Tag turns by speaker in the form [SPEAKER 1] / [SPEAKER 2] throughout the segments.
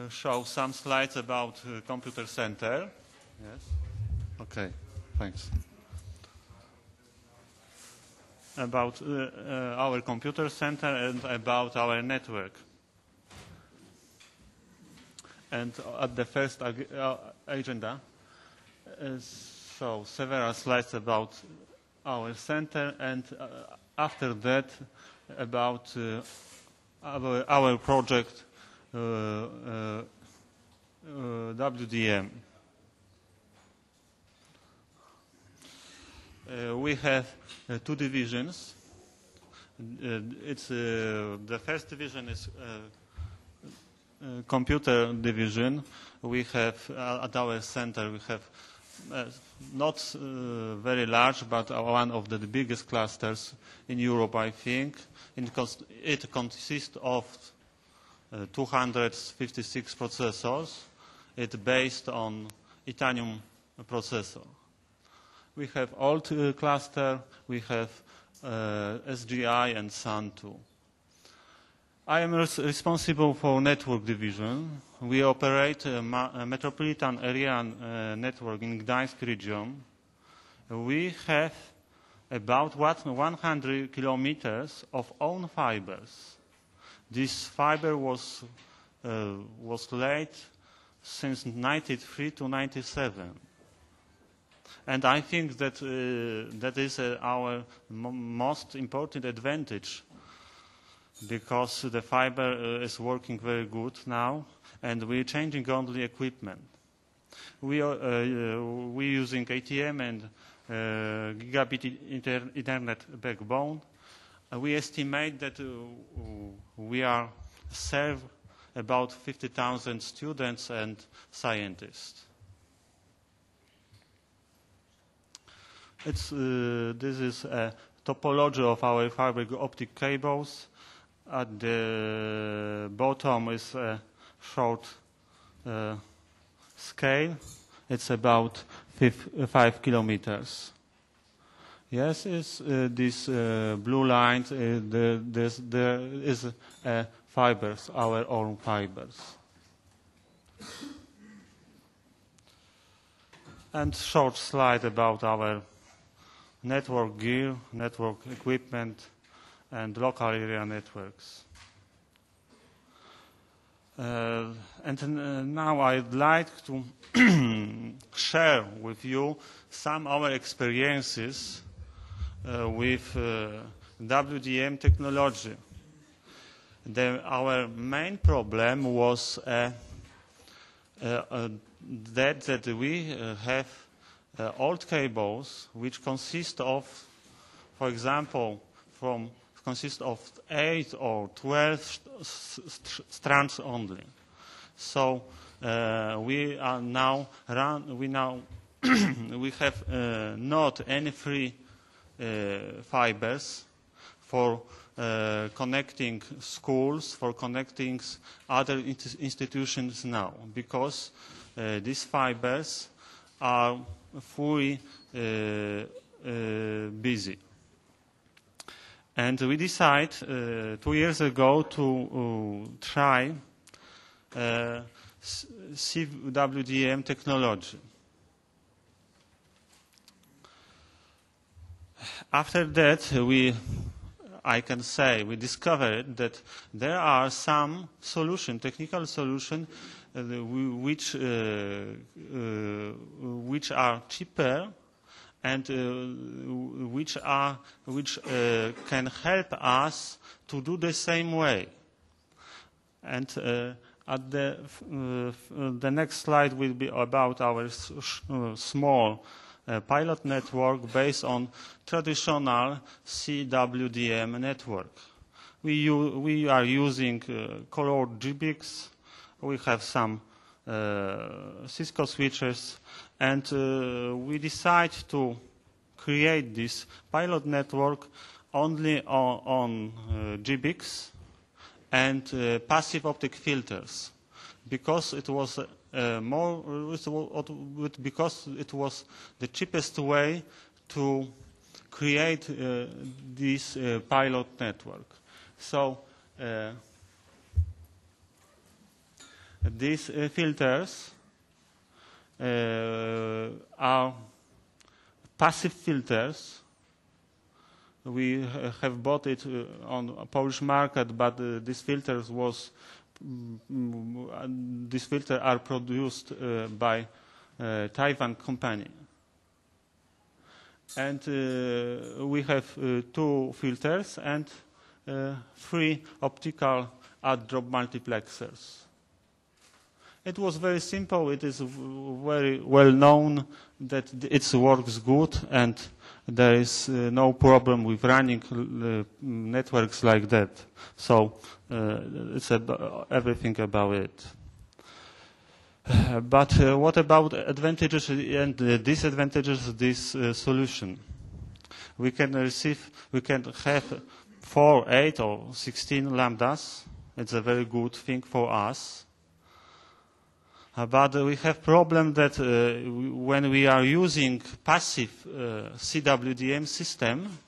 [SPEAKER 1] show some slides about computer center. Yes. Okay. Thanks. About our computer center and about our network. And at the first agenda, so several slides about our center, and after that about our project WDM. We have two divisions. The first division is computer division. We have at our center we have not very large, but one of the biggest clusters in Europe, I think. It consists of 256 processors. It's based on Itanium processor. We have old cluster, we have SGI and Sun too. I am responsible for network division. We operate a metropolitan area network in Gdańsk region. We have about 100 kilometers of own fibers. This fiber was laid since 93 to 97. And I think that that is our most important advantage, because the fiber is working very good now, and we're changing only equipment. We are using ATM and gigabit Internet backbone. We estimate that we are serve about 50,000 students and scientists. This is a topology of our fiber optic cables. At the bottom is a short scale. It's about 5 kilometers. Yes, it's this blue line. There is fibers, our own fibers. And short slide about our network gear, network equipment, and local area networks. And now I'd like to share with you some of our experiences with WDM technology. Our main problem was that we have old cables which consist of, for example, consist of 8 or 12 strands only. So we have not any free fibers for connecting schools, for connecting other institutions now, because these fibers are fully busy. And we decided 2 years ago to try CWDM technology. After that, I can say we discovered that there are some technical solutions, which are cheaper and which can help us to do the same way. And at the next slide will be about our small pilot network based on traditional CWDM network. We are using colored GBICs. We have some Cisco switches, and we decide to create this pilot network only on GBICs and passive optic filters, because it was because it was the cheapest way to create this pilot network. So These filters are passive filters. We have bought it on a Polish market, but these filters are produced by Taiwan company. And we have 2 filters and 3 optical add-drop multiplexers. It was very simple. It is very well known that it works good, and there is no problem with running networks like that. So it's everything about it. But what about advantages and disadvantages of this solution? We can have 4, 8, or 16 lambdas. It's a very good thing for us. But we have problem that when we are using passive CWDM system,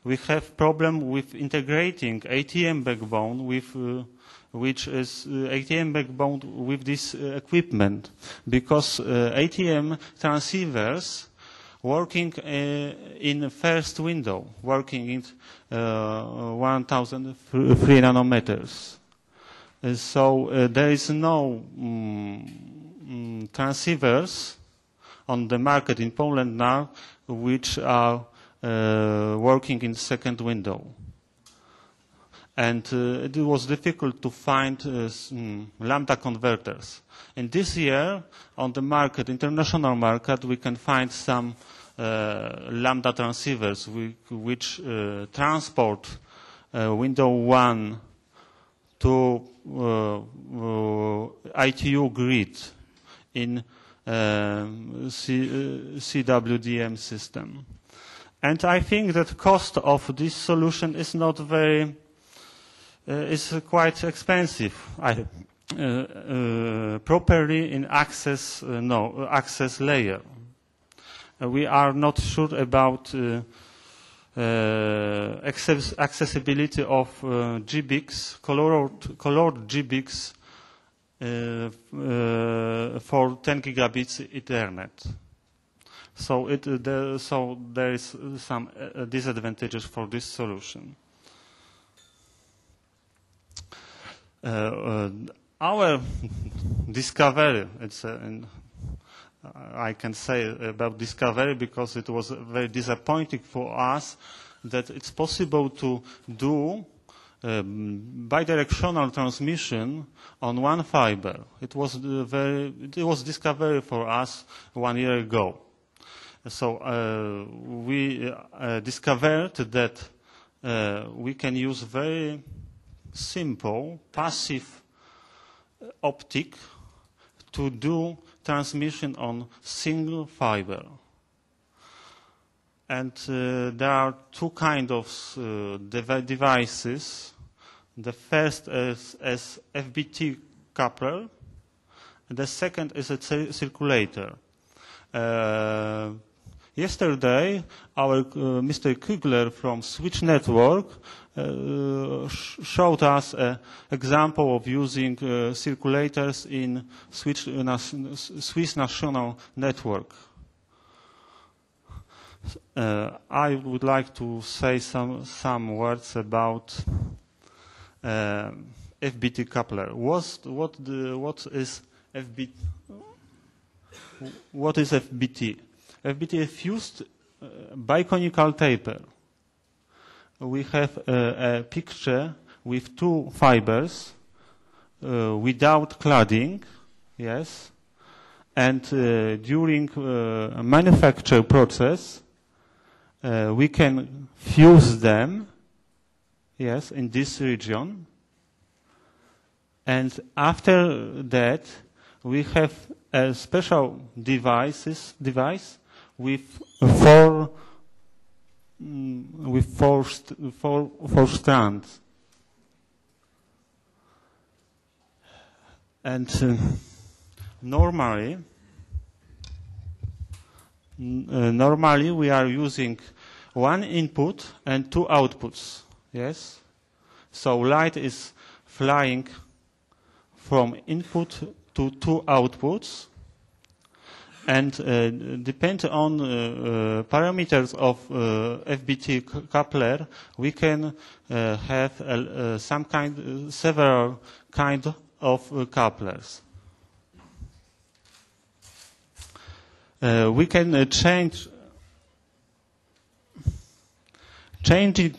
[SPEAKER 1] we have problem with integrating ATM backbone with which is ATM backbone with this equipment, because ATM transceivers working in first window, working in 1003 nanometers. So there is no transceivers on the market in Poland now which are working in second window. And it was difficult to find lambda converters. And this year, on the market, international market, we can find some lambda transceivers which transport window 1 to ITU grid in CWDM system. And I think that cost of this solution is not very, is quite expensive. Properly in access layer. We are not sure about accessibility of GBICs, colored GBICs for 10 gigabits Ethernet. So there is some disadvantages for this solution. Our discovery, I can say about discovery because it was very disappointing for us that it's possible to do bidirectional transmission on one fiber. It was discovery for us 1 year ago. So we discovered that we can use very simple passive optic to do transmission on single fiber. And there are 2 kinds of devices. The first is FBT coupler, and the second is a circulator. Yesterday, our Mr. Kugler from Switch Network showed us an example of using circulators in Swiss national network. I would like to say some words about FBT coupler. What is FBT? What is FBT? FBT is fused biconical taper. We have a picture with 2 fibers without cladding, yes, and during manufacture process we can fuse them, yes, in this region, and after that we have a special device with four strands, and normally we are using 1 input and 2 outputs. Yes, so light is flying from input to two outputs, and depending on parameters of FBT coupler, we can have several kind of couplers. We can changing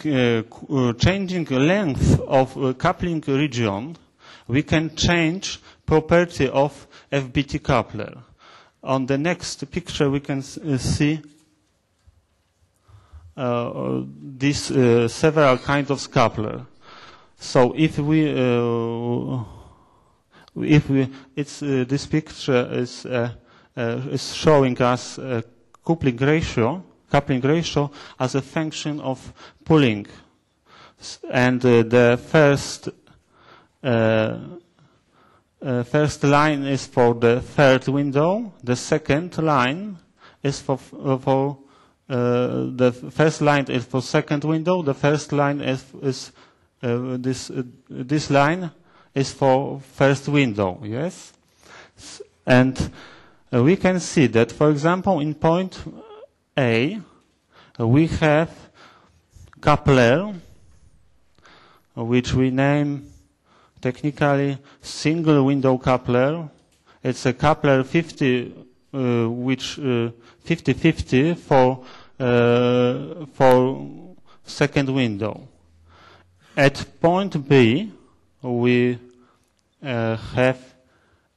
[SPEAKER 1] length of coupling region. We can change property of FBT coupler. On the next picture, we can see these several kinds of coupler. So if this picture is showing us coupling ratio as a function of pooling, and the first line is for the third window. The second line is for the first line is for second window. The first line is this line is for first window. Yes, and we can see that, for example, in point A, we have coupler, which we name technically single window coupler. It's a coupler 50-50 for second window. At point B, we have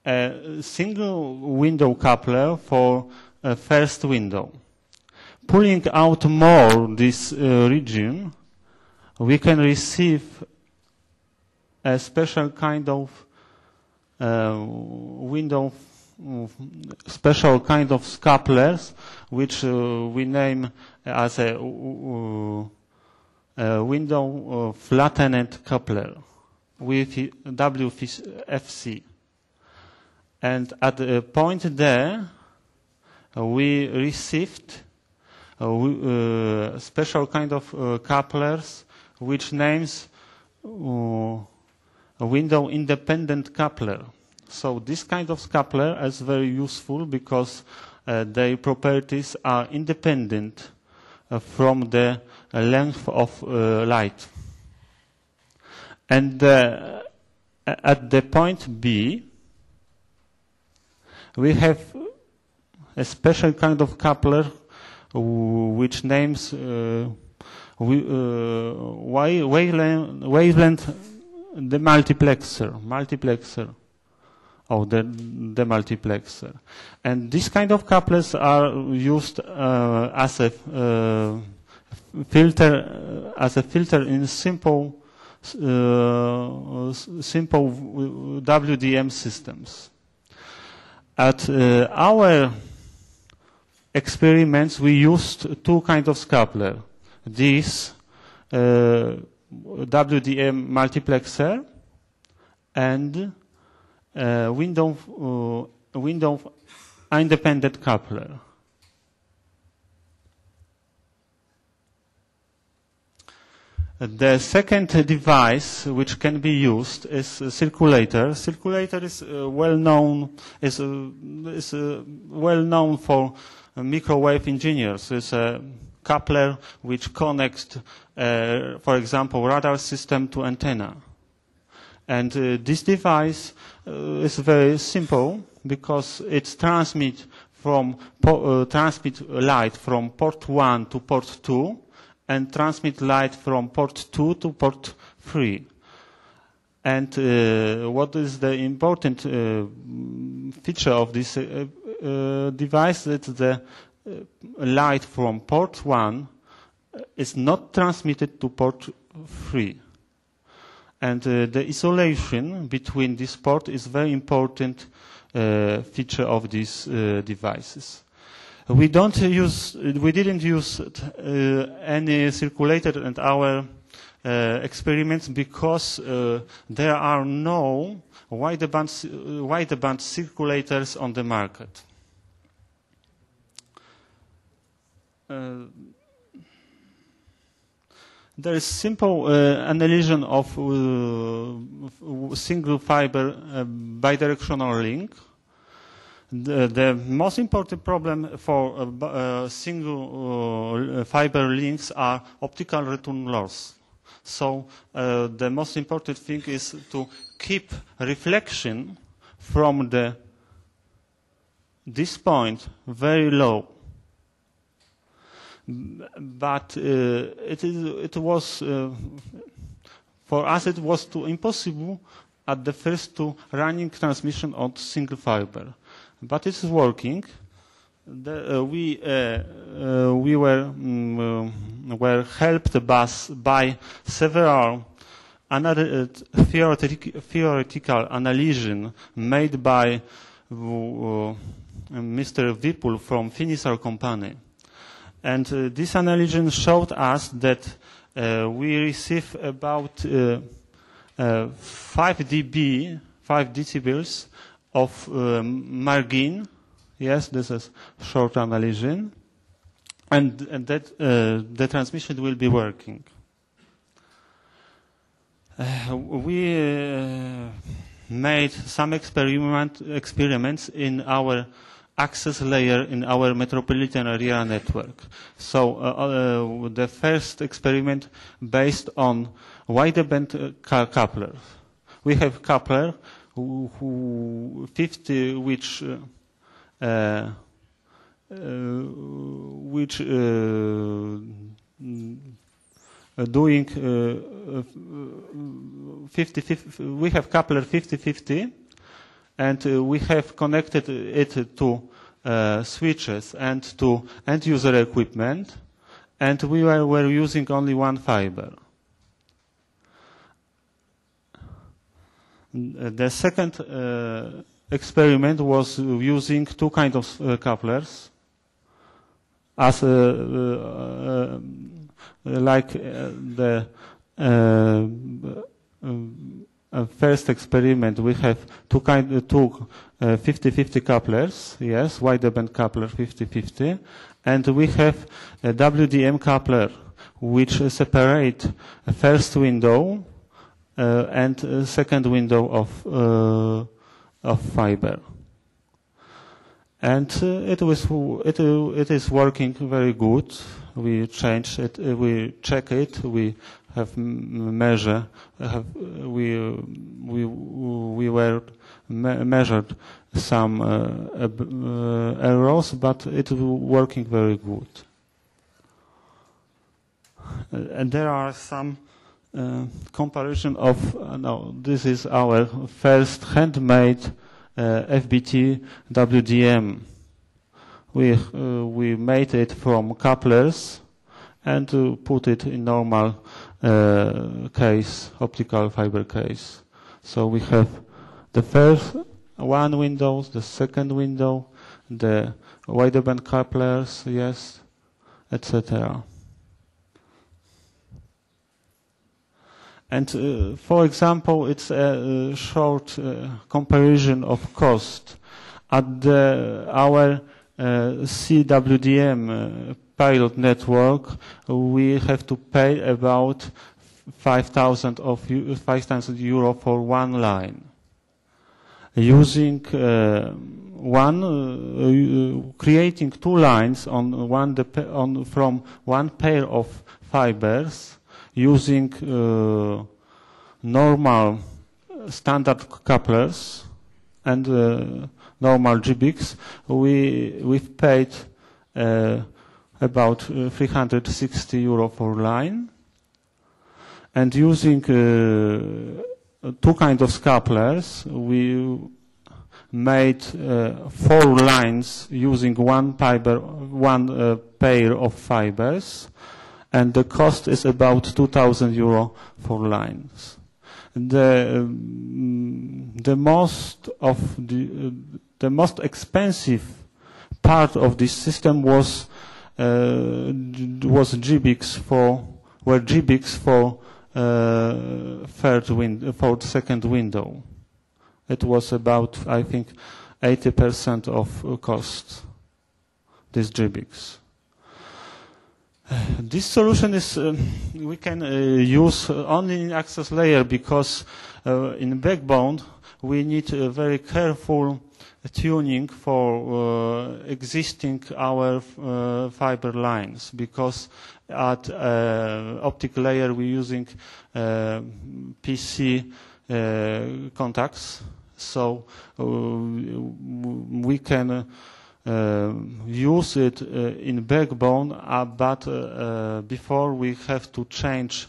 [SPEAKER 1] a single window coupler for first window. Pulling out more this region, we can receive a special kind of window, special kind of couplers, which we name as a window flattened coupler with WFC. And at the point there, we received special kind of couplers, which names a window independent coupler. So this kind of coupler is very useful because their properties are independent from the length of light. And at the point B, we have a special kind of coupler which names wavelength the multiplexer, or the multiplexer. And this kind of couplers are used as a filter in simple WDM systems. At our experiments, we used two kinds of coupler. This WDM multiplexer and window independent coupler. The second device which can be used is a Circulator. Circulator is well known for microwave engineers. It's a coupler which connects, for example, radar system to antenna. And this device is very simple because it transmits light from port 1 to port 2 and transmit light from port 2 to port 3. And what is the important feature of this device? That the light from port 1 is not transmitted to port 3. And the isolation between this port is very important feature of these devices. We didn't use any Circulator in our experiments because there are no wideband Circulators on the market. There is simple analysis of single fiber bidirectional link. The most important problem for single fiber links are optical return loss. So the most important thing is to keep reflection from this point very low. But it was for us it was too impossible at the first to running transmission on single fiber, but it's working. We were helped by several theoretical analysis made by Mr. Vipul from Finisar company. And this analysis showed us that we receive about 5 decibels of margin. Yes, this is short analysis. And that the transmission will be working. We made some experiments in our access layer in our metropolitan area network. So the first experiment based on wideband coupler. We have coupler who 50 which doing 50-50. We have coupler 50-50. And we have connected it to switches and to end-user equipment, and we were using only one fiber. The second experiment was using two kinds of couplers, as like the first experiment, we have two 50-50 couplers, yes, wideband coupler 50-50, and we have a WDM coupler which separate a first window and a second window of fiber. And it is working very good. We change it, we check it, we have measured measured some errors, but it's working very good. And there are some comparison of this is our first handmade FBT WDM. We made it from couplers and put it in normal case, optical fiber case. So we have the first one window, the second window, the wideband couplers, yes, etc. And for example, it's a short comparison of cost. At our CWDM pilot network, we have to pay about 5,000 euro for one line. Using creating two lines from one pair of fibers, using normal standard couplers and normal GBICs, we've paid about 360 euro for line. And using two kinds of couplers, we made 4 lines using one pair of fibers, and the cost is about 2,000 euro for lines. The most expensive part of this system was GBICs for for second window. It was about, I think, 80% of cost, these GBICs. This solution is we can use only in access layer because in backbone we need a very careful tuning for existing our fiber lines, because at optic layer we're using PC contacts, so we can use it in backbone, but before we have to change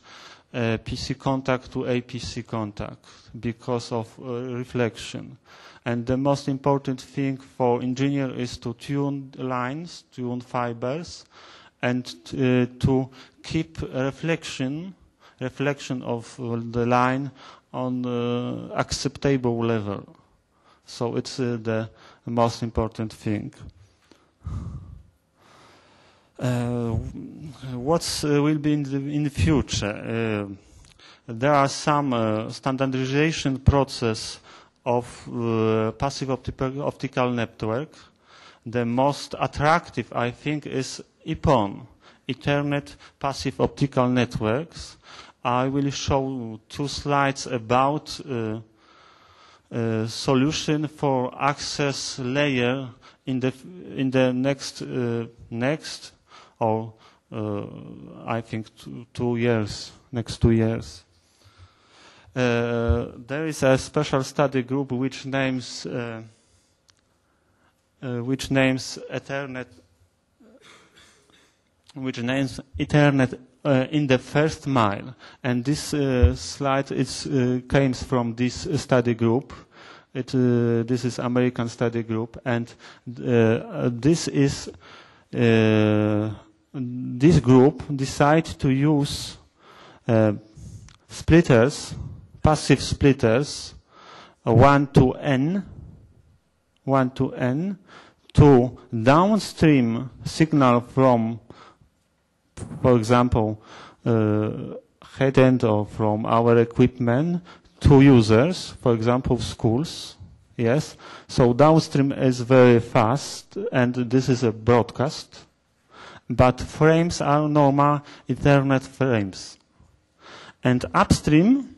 [SPEAKER 1] PC contact to APC contact because of reflection. And the most important thing for engineer is to tune lines, tune fibers, and to keep reflection of the line on acceptable level. So it's the most important thing. What will be in the future? There are some standardization process of passive optical network. The most attractive, I think, is EPON, Ethernet Passive Optical Networks. I will show 2 slides about solution for access layer in the next or I think 2 years, next 2 years. There is a special study group which names Ethernet, in the first mile, and this slide came from this study group. This is American study group, and this group decided to use splitters, passive splitters, 1 to n, to downstream signal from, for example, head end or from our equipment to users, for example, schools. Yes. So downstream is very fast, and this is a broadcast. But frames are normal Ethernet frames. And upstream,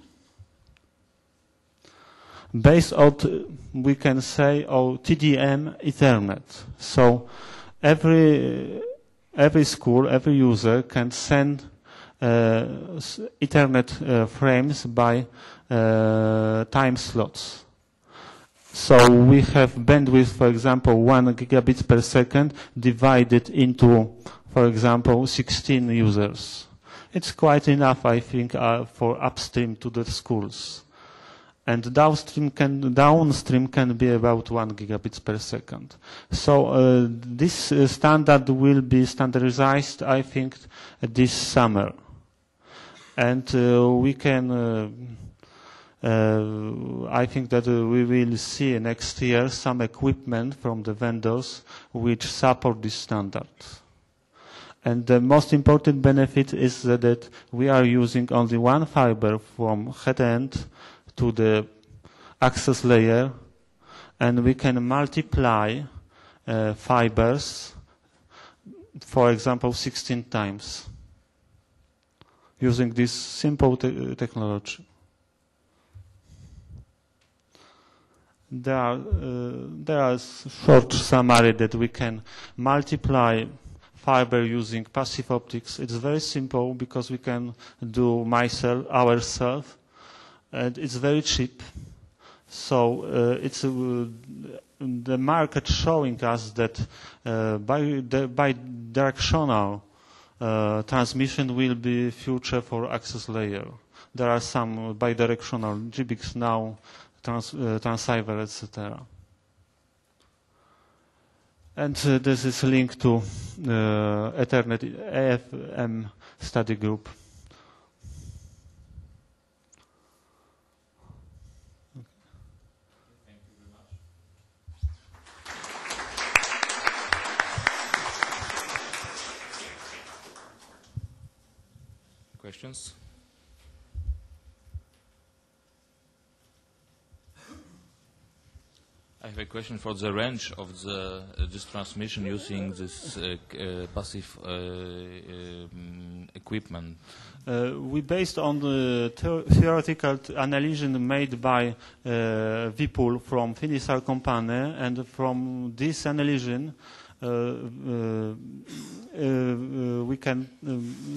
[SPEAKER 1] based on, we can say, TDM Ethernet. So every school, every user can send Ethernet frames by time slots. So we have bandwidth, for example, 1 gigabit per second divided into, for example, 16 users. It's quite enough, I think, for upstream to the schools. And downstream can be about 1 gigabit per second. So this standard will be standardized, I think, this summer. And we can, I think that we will see next year some equipment from the vendors which support this standard. And the most important benefit is that we are using only one fiber from head end to the access layer, and we can multiply fibers, for example, 16 times using this simple technology. There are short summary that we can multiply fiber using passive optics. It's very simple because we can do ourselves, and it's very cheap. So it's the market showing us that bidirectional transmission will be future for access layer. There are some bidirectional GBIX now, transceiver, etc. And this is a link to Ethernet AFM study group.
[SPEAKER 2] Thank you very much. Questions? I have a question for the range of this transmission using this passive equipment.
[SPEAKER 1] We based on the theoretical analysis made by Vipul from Finisar company, and from this analysis we can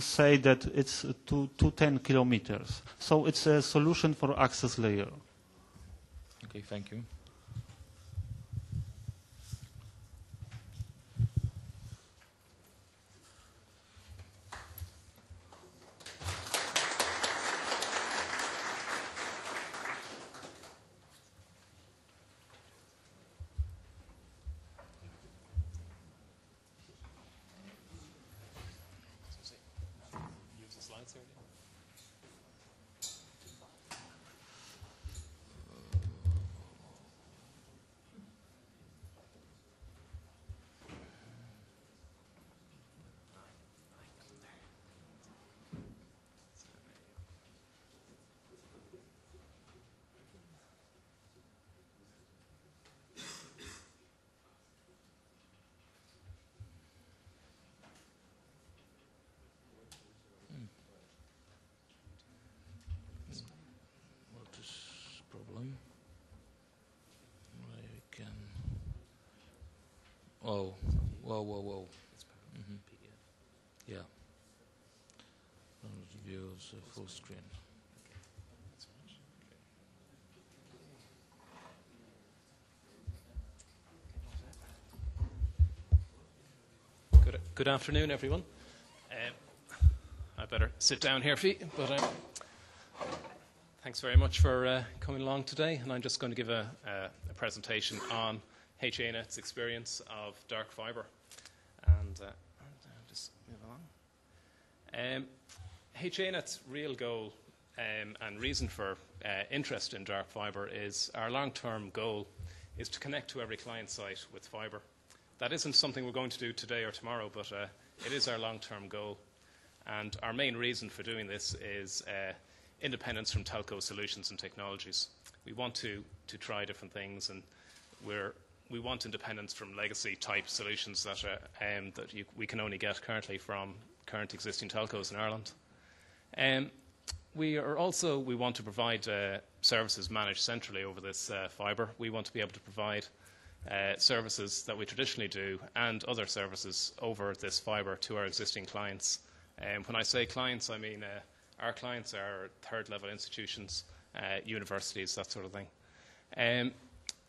[SPEAKER 1] say that it's to 10 kilometers. So it's a solution for access layer.
[SPEAKER 2] Okay, thank you. Oh, whoa. Mm-hmm. Yeah. View full screen.
[SPEAKER 3] Good afternoon, everyone. I better sit down here, Fee, but thanks very much for coming along today. And I'm just going to give a presentation on HANet's experience of dark fiber. And I'll just move along. HANet's real goal and reason for interest in dark fiber is our long-term goal is to connect to every client site with fiber. That isn't something we're going to do today or tomorrow, but it is our long-term goal. And our main reason for doing this is independence from telco solutions and technologies. We want to try different things, and we want independence from legacy-type solutions that we can only get currently from current existing telcos in Ireland. We want to provide services managed centrally over this fibre. We want to be able to provide services that we traditionally do and other services over this fibre to our existing clients. When I say clients, I mean our clients are third-level institutions, universities, that sort of thing.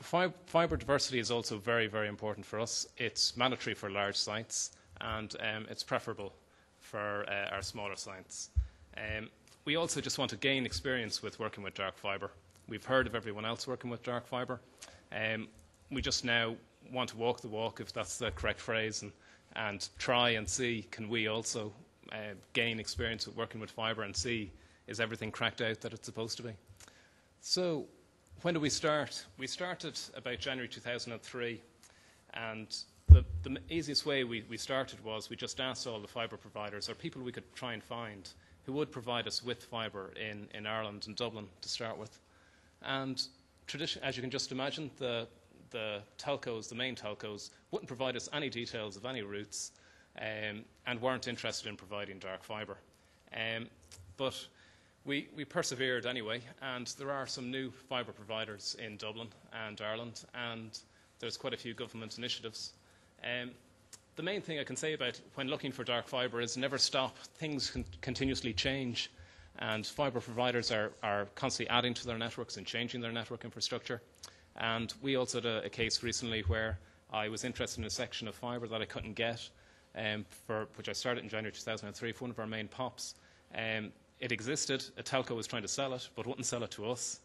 [SPEAKER 3] Fibre diversity is also very, very important for us. It's mandatory for large sites, and it's preferable for our smaller sites. We also just want to gain experience with working with dark fibre. We've heard of everyone else working with dark fibre. We just now want to walk the walk, if that's the correct phrase, and try and see, can we also gain experience with working with fibre and see, is everything cracked out that it's supposed to be? So when did we start? We started about January 2003, and the easiest way we started was we just asked all the fibre providers, or people we could try and find, who would provide us with fibre in Ireland and Dublin to start with. And as you can just imagine, the telcos, the main telcos, wouldn't provide us any details of any routes and weren't interested in providing dark fibre. But we persevered anyway, and there are some new fibre providers in Dublin and Ireland, and there's quite a few government initiatives. The main thing I can say about when looking for dark fibre is never stop. Things continuously change, and fibre providers are constantly adding to their networks and changing their network infrastructure. And we also had a case recently where I was interested in a section of fibre that I couldn't get, which I started in January 2003 for one of our main POPs. It existed, a telco was trying to sell it, but wouldn't sell it to us,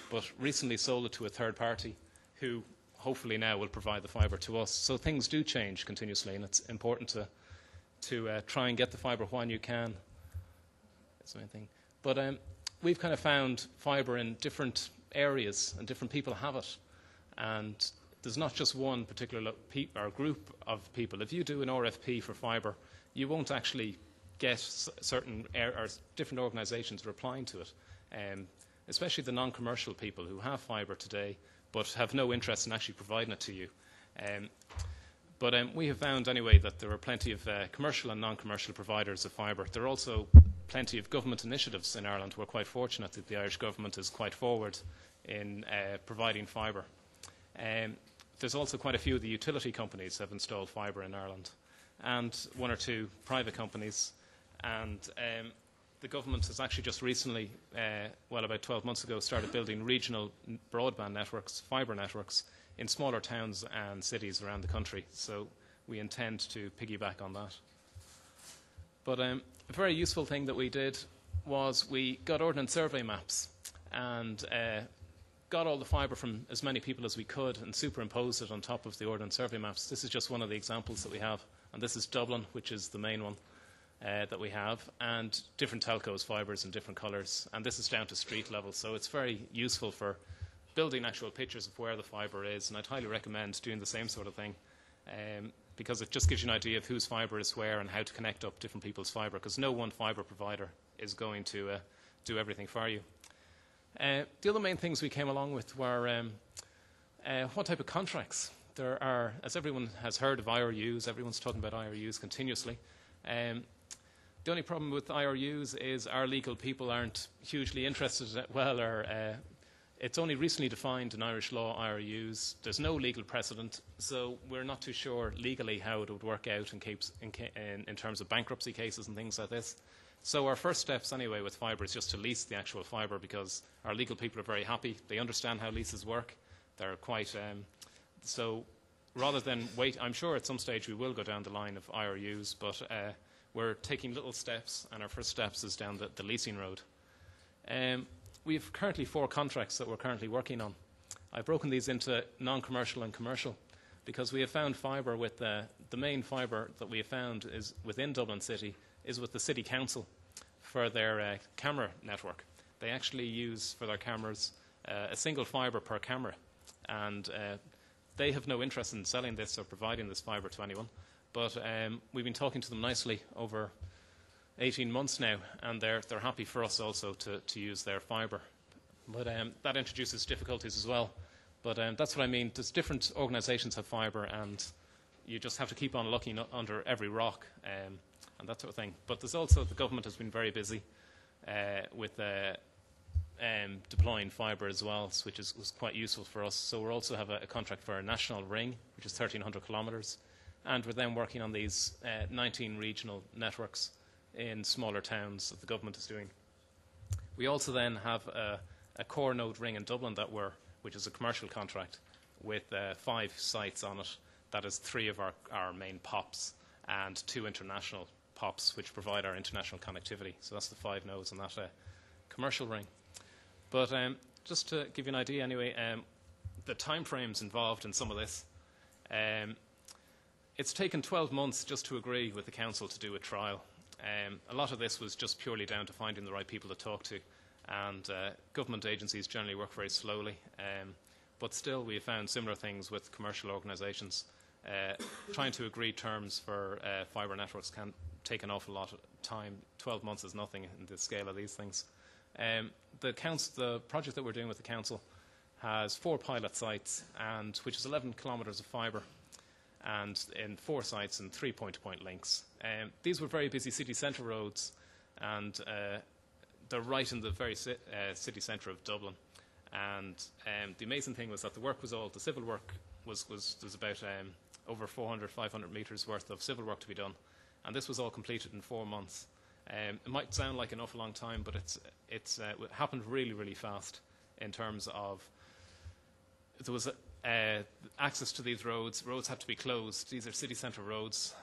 [SPEAKER 3] but recently sold it to a third party who hopefully now will provide the fibre to us. So things do change continuously, and it's important to try and get the fibre when you can. That's the main thing. But we've kind of found fibre in different areas, and different people have it. And there's not just one particular group of people. If you do an RFP for fibre, you won't actually get certain or different organisations replying to it, especially the non-commercial people who have fibre today but have no interest in actually providing it to you. But we have found anyway that there are plenty of commercial and non-commercial providers of fibre. There are also plenty of government initiatives in Ireland. We're quite fortunate that the Irish government is quite forward in providing fibre. There's also quite a few of the utility companies have installed fibre in Ireland, and one or two private companies. And the government has actually just recently, about 12 months ago, started building regional broadband networks, fibre networks, in smaller towns and cities around the country. So we intend to piggyback on that. But a very useful thing that we did was we got ordnance survey maps and got all the fibre from as many people as we could and superimposed it on top of the ordnance survey maps. This is just one of the examples that we have. And this is Dublin, which is the main one that we have, and different telcos fibres in different colours. And this is down to street level. So it's very useful for building actual pictures of where the fibre is. And I'd highly recommend doing the same sort of thing because it just gives you an idea of whose fibre is where and how to connect up different people's fibre, because no one fibre provider is going to do everything for you. The other main things we came along with were what type of contracts. There are, as everyone has heard of IRUs, everyone's talking about IRUs continuously. The only problem with IRUs is our legal people aren't hugely interested, it's only recently defined in Irish law, IRUs. There's no legal precedent, so we're not too sure legally how it would work out in terms of bankruptcy cases and things like this. So our first steps anyway with fibre is just to lease the actual fibre, because our legal people are very happy. They understand how leases work. They're quite... so rather than wait, I'm sure at some stage we will go down the line of IRUs, but we're taking little steps, and our first steps is down the leasing road. We have currently 4 contracts that we're currently working on. I've broken these into non-commercial and commercial, because we have found fibre with the main fibre that we have found is within Dublin City is with the City Council for their camera network. They actually use for their cameras a single fibre per camera, and they have no interest in selling this or providing this fibre to anyone. But we've been talking to them nicely over 18 months now, and they're happy for us also to use their fibre. But that introduces difficulties as well. But that's what I mean. There's different organisations have fibre, and you just have to keep on looking under every rock and that sort of thing. But there's also, the government has been very busy with deploying fibre as well, which was quite useful for us. So we also have a contract for a national ring, which is 1,300 kilometres, and we're then working on these 19 regional networks in smaller towns that the government is doing. We also then have a core node ring in Dublin which is a commercial contract with 5 sites on it. That is 3 of our main POPs and 2 international POPs, which provide our international connectivity. So that's the 5 nodes on that commercial ring. But just to give you an idea anyway, the timeframes involved in some of this, it's taken 12 months just to agree with the council to do a trial. A lot of this was just purely down to finding the right people to talk to, and government agencies generally work very slowly, but still we have found similar things with commercial organisations. Trying to agree terms for fibre networks can take an awful lot of time. 12 months is nothing in the scale of these things. The project that we're doing with the council has 4 pilot sites, which is 11 kilometres of fibre, and in 4 sites and 3 point-to-point links. These were very busy city centre roads, and they're right in the very city centre of Dublin. And the amazing thing was that the civil work was about over 400, 500 metres worth of civil work to be done, and this was all completed in 4 months. It might sound like an awful long time, but it happened really, really fast in terms of there was access to these roads. Roads had to be closed. These are city centre roads.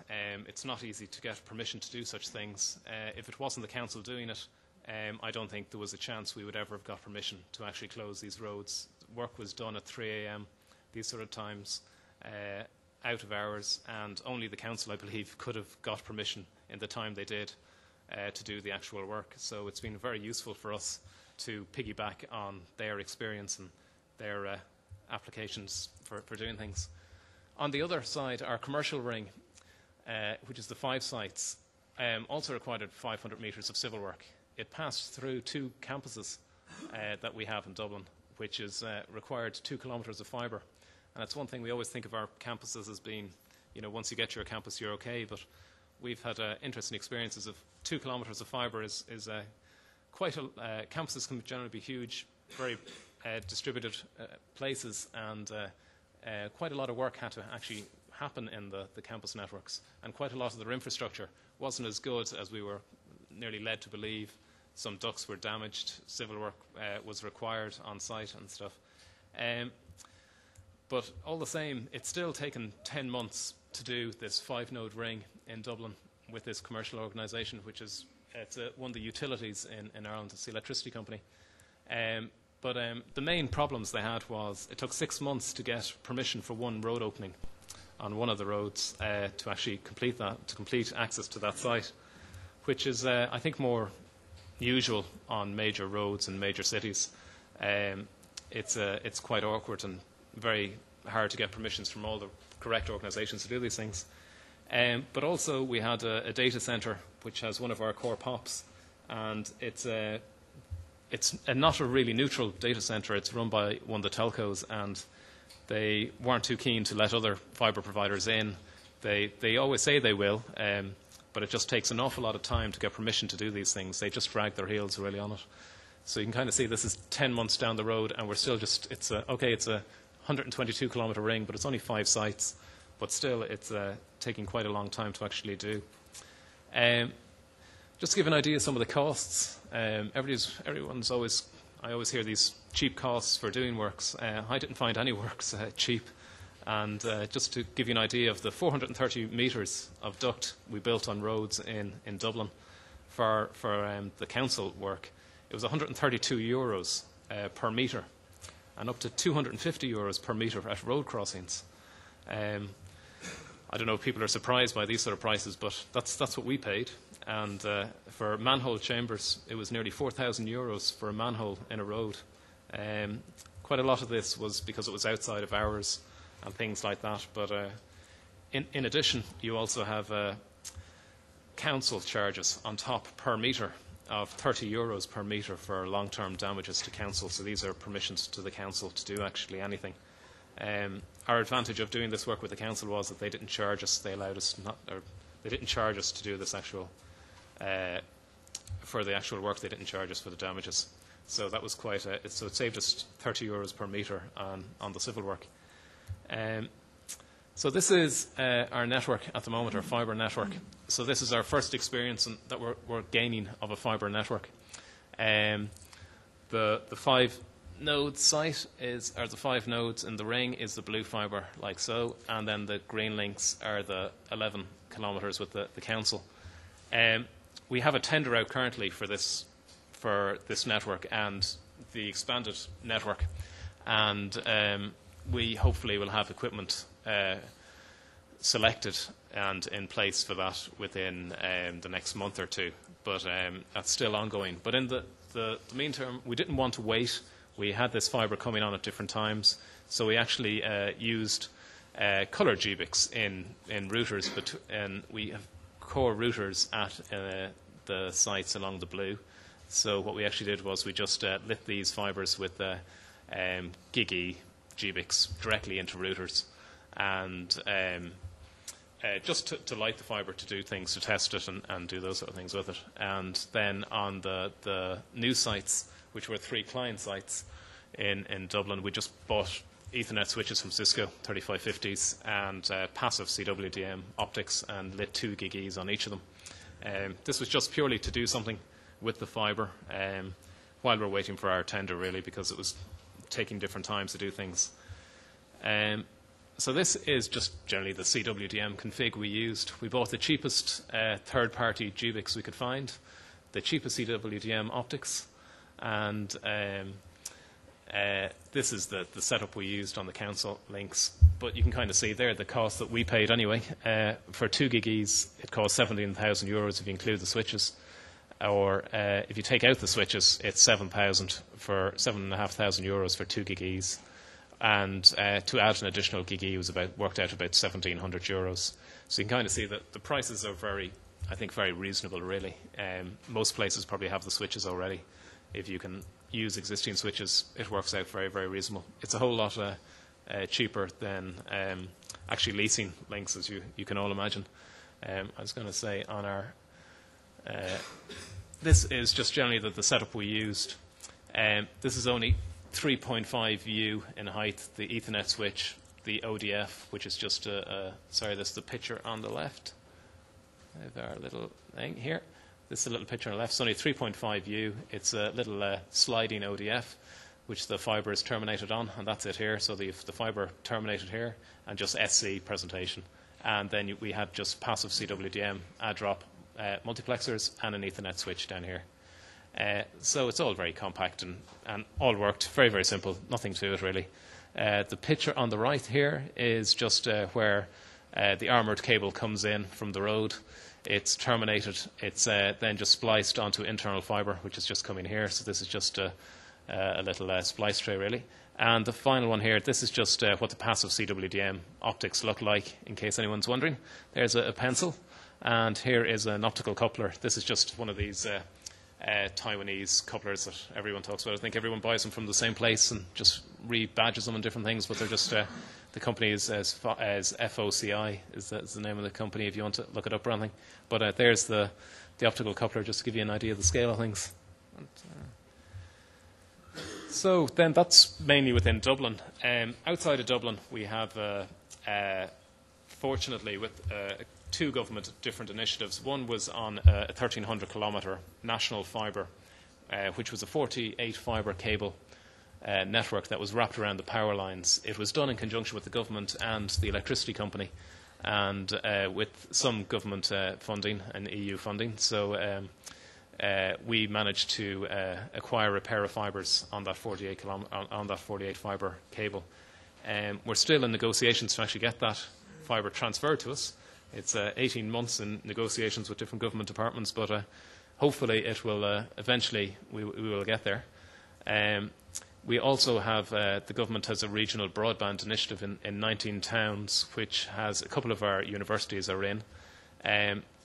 [SPEAKER 3] It's not easy to get permission to do such things. If it wasn't the council doing it, I don't think there was a chance we would ever have got permission to actually close these roads. Work was done at 3 a.m, these sort of times, out of hours, and only the council, I believe, could have got permission in the time they did to do the actual work. So it's been very useful for us to piggyback on their experience and their applications for doing things. On the other side, our commercial ring, which is the 5 sites, also required 500 metres of civil work. It passed through 2 campuses that we have in Dublin, which is required 2 kilometres of fibre. And it's one thing we always think of our campuses as being, once you get to your campus, you're okay. But we've had interesting experiences of 2 kilometres of fibre is quite a... campuses can generally be huge, very distributed places, and quite a lot of work had to actually happen in the campus networks. And quite a lot of their infrastructure wasn't as good as we were nearly led to believe. Some ducts were damaged, civil work was required on site and stuff. But all the same, it's still taken 10 months to do this 5-node ring in Dublin with this commercial organisation, which is one of the utilities in Ireland, it's the electricity company. But the main problems they had was it took 6 months to get permission for one road opening on one of the roads to actually complete that, to complete access to that site, which is, I think, more usual on major roads in major cities. It's quite awkward and very hard to get permissions from all the correct organisations to do these things. But also we had a data centre which has one of our core POPs, and it's not a really neutral data centre. It's run by one of the telcos, and they weren't too keen to let other fibre providers in. They always say they will, but it just takes an awful lot of time to get permission to do these things. They just drag their heels really on it. So you can kind of see this is 10 months down the road, and we're still just, it's a 122 kilometre ring, but it's only 5 sites. But still, it's taking quite a long time to actually do. Just to give an idea of some of the costs, I always hear these cheap costs for doing works. I didn't find any works cheap. And just to give you an idea of the 430 metres of duct we built on roads in Dublin for the council work, it was €132 per metre, and up to €250 per metre at road crossings. I don't know if people are surprised by these sort of prices, but that's what we paid. And for manhole chambers, it was nearly €4,000 for a manhole in a road. Quite a lot of this was because it was outside of hours and things like that. But in addition, you also have council charges on top per metre of €30 per metre for long-term damages to council. So these are permissions to the council to do actually anything. Our advantage of doing this work with the council was that they didn't charge us. They allowed us not, or they didn't charge us to do this actual for the actual work. They didn't charge us for the damages. So that was quite so it saved us €30 per metre on the civil work. So this is our network at the moment, our fibre network. So this is our first experience that we're gaining of a fibre network. The 5-node site or the 5 nodes in the ring is the blue fibre, like so, and then the green links are the 11 kilometres with the council. We have a tender out currently for this network and the expanded network, and we hopefully will have equipment selected and in place for that within the next month or two. But that's still ongoing. But in the meantime, we didn't want to wait. We had this fibre coming on at different times, so we actually used coloured GBICs in routers, and we have core routers at the sites along the blue. So what we actually did was we just lit these fibres with GigE GBICs directly into routers, and just to light the fibre to do things, to test it and do those sort of things with it. And then on the new sites, which were 3 client sites in Dublin, we just bought Ethernet switches from Cisco, 3550s, and passive CWDM optics, and lit 2 GigEs on each of them. This was just purely to do something with the fibre while we're waiting for our tender, really, because it was taking different times to do things. So this is just generally the CWDM config we used. We bought the cheapest third-party GBICs we could find, the cheapest CWDM optics, and this is the setup we used on the council links. But you can kind of see there the cost that we paid anyway. For 2 GigEs, it cost €17,000 if you include the switches. Or if you take out the switches, it's €7,500 for 2 GigEs. And to add an additional GigE worked out about €1,700. So you can kind of see that the prices are very reasonable, really. Most places probably have the switches already. If you can use existing switches, it works out very, very reasonable. It's a whole lot cheaper than actually leasing links, as you can all imagine. I was going to say on our this is just generally the setup we used. This is only 3.5 U in height, the Ethernet switch, the ODF, which is just sorry, this is the picture on the left. I have our little thing here. This is a little picture on the left. It's only 3.5 U. It's a little sliding ODF, which the fiber is terminated on, and that's it here. So the fiber terminated here, and just SC presentation. And then we had just passive CWDM, add-drop multiplexers, and an Ethernet switch down here. So it's all very compact and all worked. Very, very simple. Nothing to it, really. The picture on the right here is just where the armoured cable comes in from the road. It's terminated. It's then just spliced onto internal fibre, which is just coming here. So this is just a little splice tray, really. And the final one here, this is just what the passive CWDM optics look like, in case anyone's wondering. There's a pencil, and here is an optical coupler. This is just one of these Taiwanese couplers that everyone talks about. I think everyone buys them from the same place and just rebadges them and different things, but they're just the company is as FOCI is the name of the company if you want to look it up or anything. But there's the optical coupler, just to give you an idea of the scale of things. So then that's mainly within Dublin. Outside of Dublin, we have, fortunately, with two government different initiatives. One was on a 1,300-kilometre national fibre, which was a 48-fibre cable network that was wrapped around the power lines. It was done in conjunction with the government and the electricity company, and with some government funding and EU funding. So we managed to acquire a pair of fibres on that 48 fibre cable. We're still in negotiations to actually get that fibre transferred to us. It's 18 months in negotiations with different government departments, but hopefully it will eventually we will get there. We also have the government has a regional broadband initiative in 19 towns, which has a couple of our universities are in.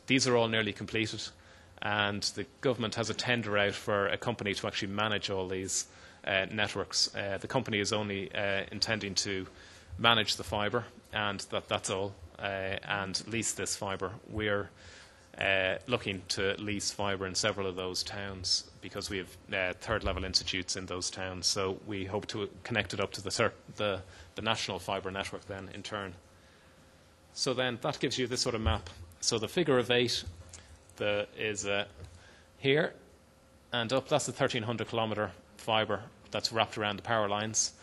[SPEAKER 3] These are all nearly completed, and the government has a tender out for a company to actually manage all these networks. The company is only intending to manage the fibre, and that's all, and lease this fibre. We're looking to lease fibre in several of those towns because we have third-level institutes in those towns. So we hope to connect it up to the national fibre network then in turn. So then that gives you this sort of map. So the figure of 8 is here and up. That's the 1,300-kilometre fibre that's wrapped around the power lines.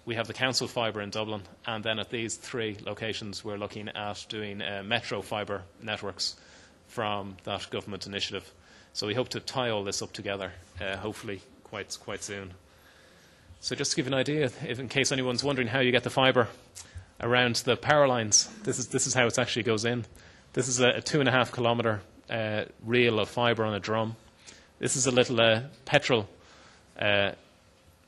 [SPEAKER 3] We have the council fibre in Dublin, and then at these 3 locations we're looking at doing metro fibre networks from that government initiative. So we hope to tie all this up together, hopefully quite soon. So just to give you an idea, if in case anyone's wondering how you get the fibre around the power lines, this is how it actually goes in. This is a 2.5 kilometre reel of fibre on a drum. This is a little petrol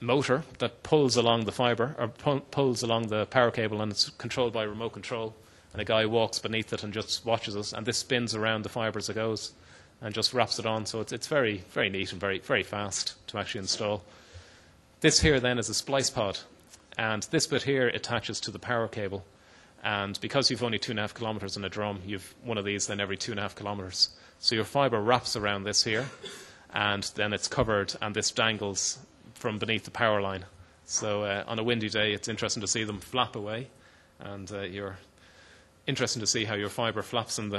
[SPEAKER 3] motor that pulls along the fibre, or pulls along the power cable, and it's controlled by remote control. And a guy walks beneath it and just watches us, and this spins around the fibre as it goes and just wraps it on. So it's very, very neat and very, very fast to actually install. This here then is a splice pod, and this bit here attaches to the power cable. And because you've only 2.5 kilometres in a drum, you've one of these then every 2.5 kilometres. So your fibre wraps around this here, and then it's covered, and this dangles from beneath the power line. So on a windy day, it's interesting to see them flap away, and you're interesting to see how your fibre flaps and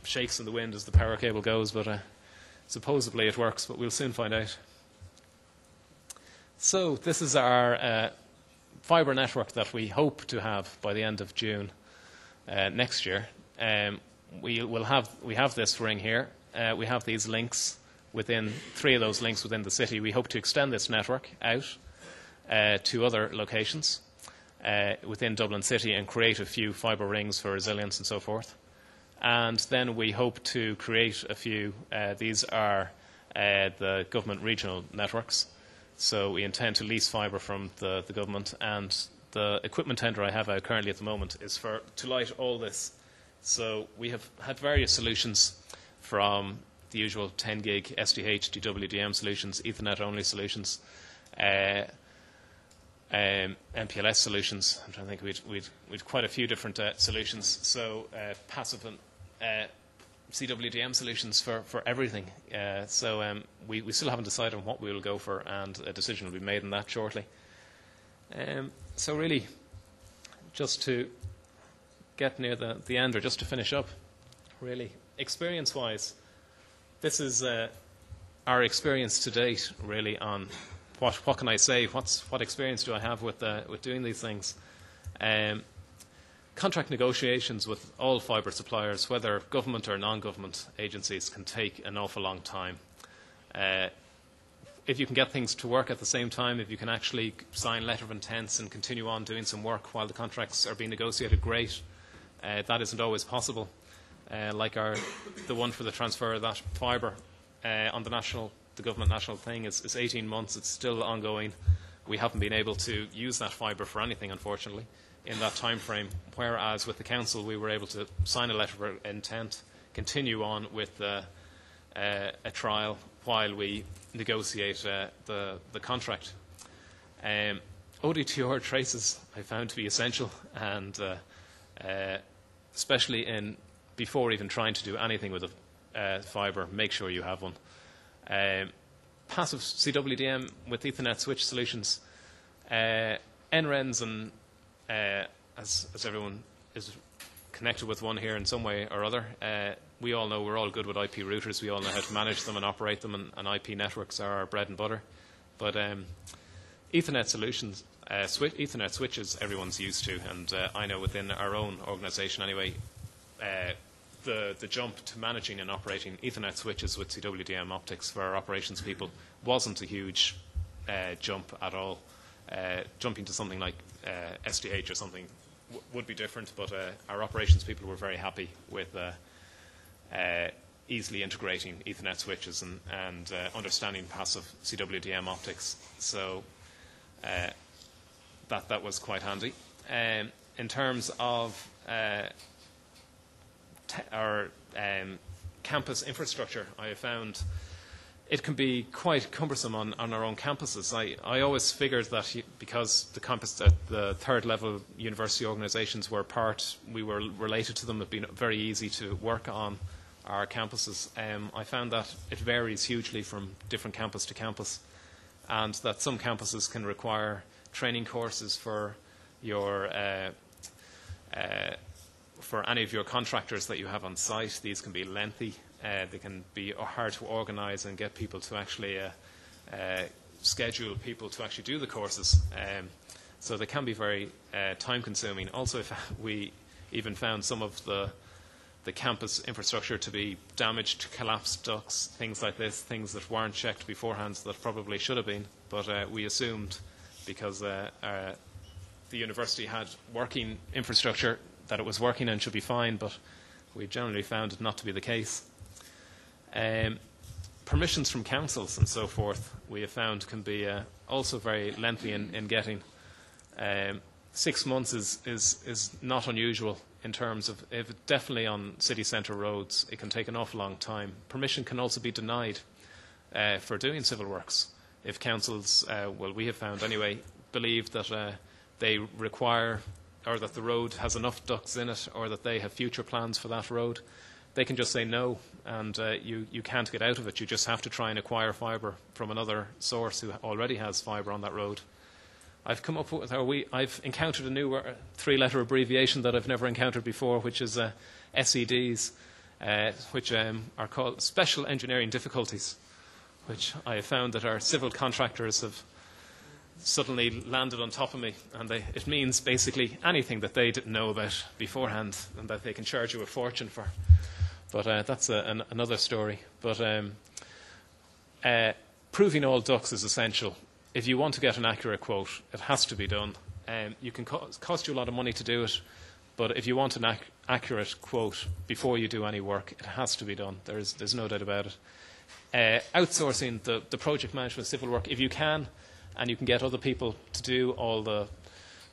[SPEAKER 3] shakes in the wind as the power cable goes, but supposedly it works, but we'll soon find out. So this is our fibre network that we hope to have by the end of June next year. We have this ring here. We have these links within 3 of those links within the city. We hope to extend this network out to other locations within Dublin City and create a few fibre rings for resilience and so forth. And then we hope to create a few. These are the government regional networks. So we intend to lease fibre from the government, and the equipment tender I have out currently at the moment is to light all this. So we have had various solutions from the usual 10 gig SDH, DWDM solutions, Ethernet-only solutions, MPLS solutions. I'm trying to think, we'd quite a few different solutions. So passive and CWDM solutions for everything. We still haven't decided on what we will go for, and a decision will be made on that shortly. So really, just to get near the end, or just to finish up, really, experience-wise, this is our experience to date, really, on what can I say? What experience do I have with doing these things? Contract negotiations with all fibre suppliers, whether government or non-government agencies, can take an awful long time. If you can get things to work at the same time, if you can actually sign letter of intents and continue on doing some work while the contracts are being negotiated, great. That isn't always possible. Like the one for the transfer of that fibre on the government national thing is 18 months. It's still ongoing. We haven't been able to use that fibre for anything, unfortunately, in that time frame, whereas with the council we were able to sign a letter of intent, continue on with a trial while we negotiate the contract. ODTR traces I found to be essential, and especially before even trying to do anything with a fibre, make sure you have one. Passive CWDM with Ethernet switch solutions, NRENs, and as everyone is connected with one here in some way or other, we all know we're all good with IP routers. We all know how to manage them and operate them, and IP networks are our bread and butter. But Ethernet solutions, Ethernet switches, everyone's used to, and I know within our own organisation anyway, the jump to managing and operating Ethernet switches with CWDM optics for our operations people wasn't a huge jump at all. Jumping to something like SDH or something would be different, but our operations people were very happy with easily integrating Ethernet switches and understanding passive CWDM optics. So that was quite handy. In terms of our campus infrastructure, I have found it can be quite cumbersome on our own campuses. I always figured that because the third level university organisations we were related to them, it had been very easy to work on our campuses. I found that it varies hugely from different campus to campus, and that some campuses can require training courses for your for any of your contractors that you have on site. These can be lengthy. They can be hard to organise and get people to actually schedule people to actually do the courses. So they can be very time-consuming. Also, we even found some of the campus infrastructure to be damaged, collapsed ducts, things like this, things that weren't checked beforehand that probably should have been. But we assumed, because the university had working infrastructure, that it was working and should be fine, but we generally found it not to be the case. Permissions from councils and so forth, we have found, can be also very lengthy in getting. 6 months is not unusual in terms of, if definitely on city centre roads, it can take an awful long time. Permission can also be denied for doing civil works. If councils, we have found anyway, believe that they require, or that the road has enough ducts in it, or that they have future plans for that road, they can just say no, and you can't get out of it. You just have to try and acquire fibre from another source who already has fibre on that road. I've come up with, I've encountered a new three-letter abbreviation that I've never encountered before, which is SEDs, which are called Special Engineering Difficulties, which I have found that our civil contractors have suddenly landed on top of me, and it means basically anything that they didn't know about beforehand and that they can charge you a fortune for. But that's another story. But proving all ducts is essential. If you want to get an accurate quote, it has to be done. You can cost you a lot of money to do it, but if you want an accurate quote before you do any work, it has to be done. There's no doubt about it. Outsourcing the project management civil work, if you can, and you can get other people to do all the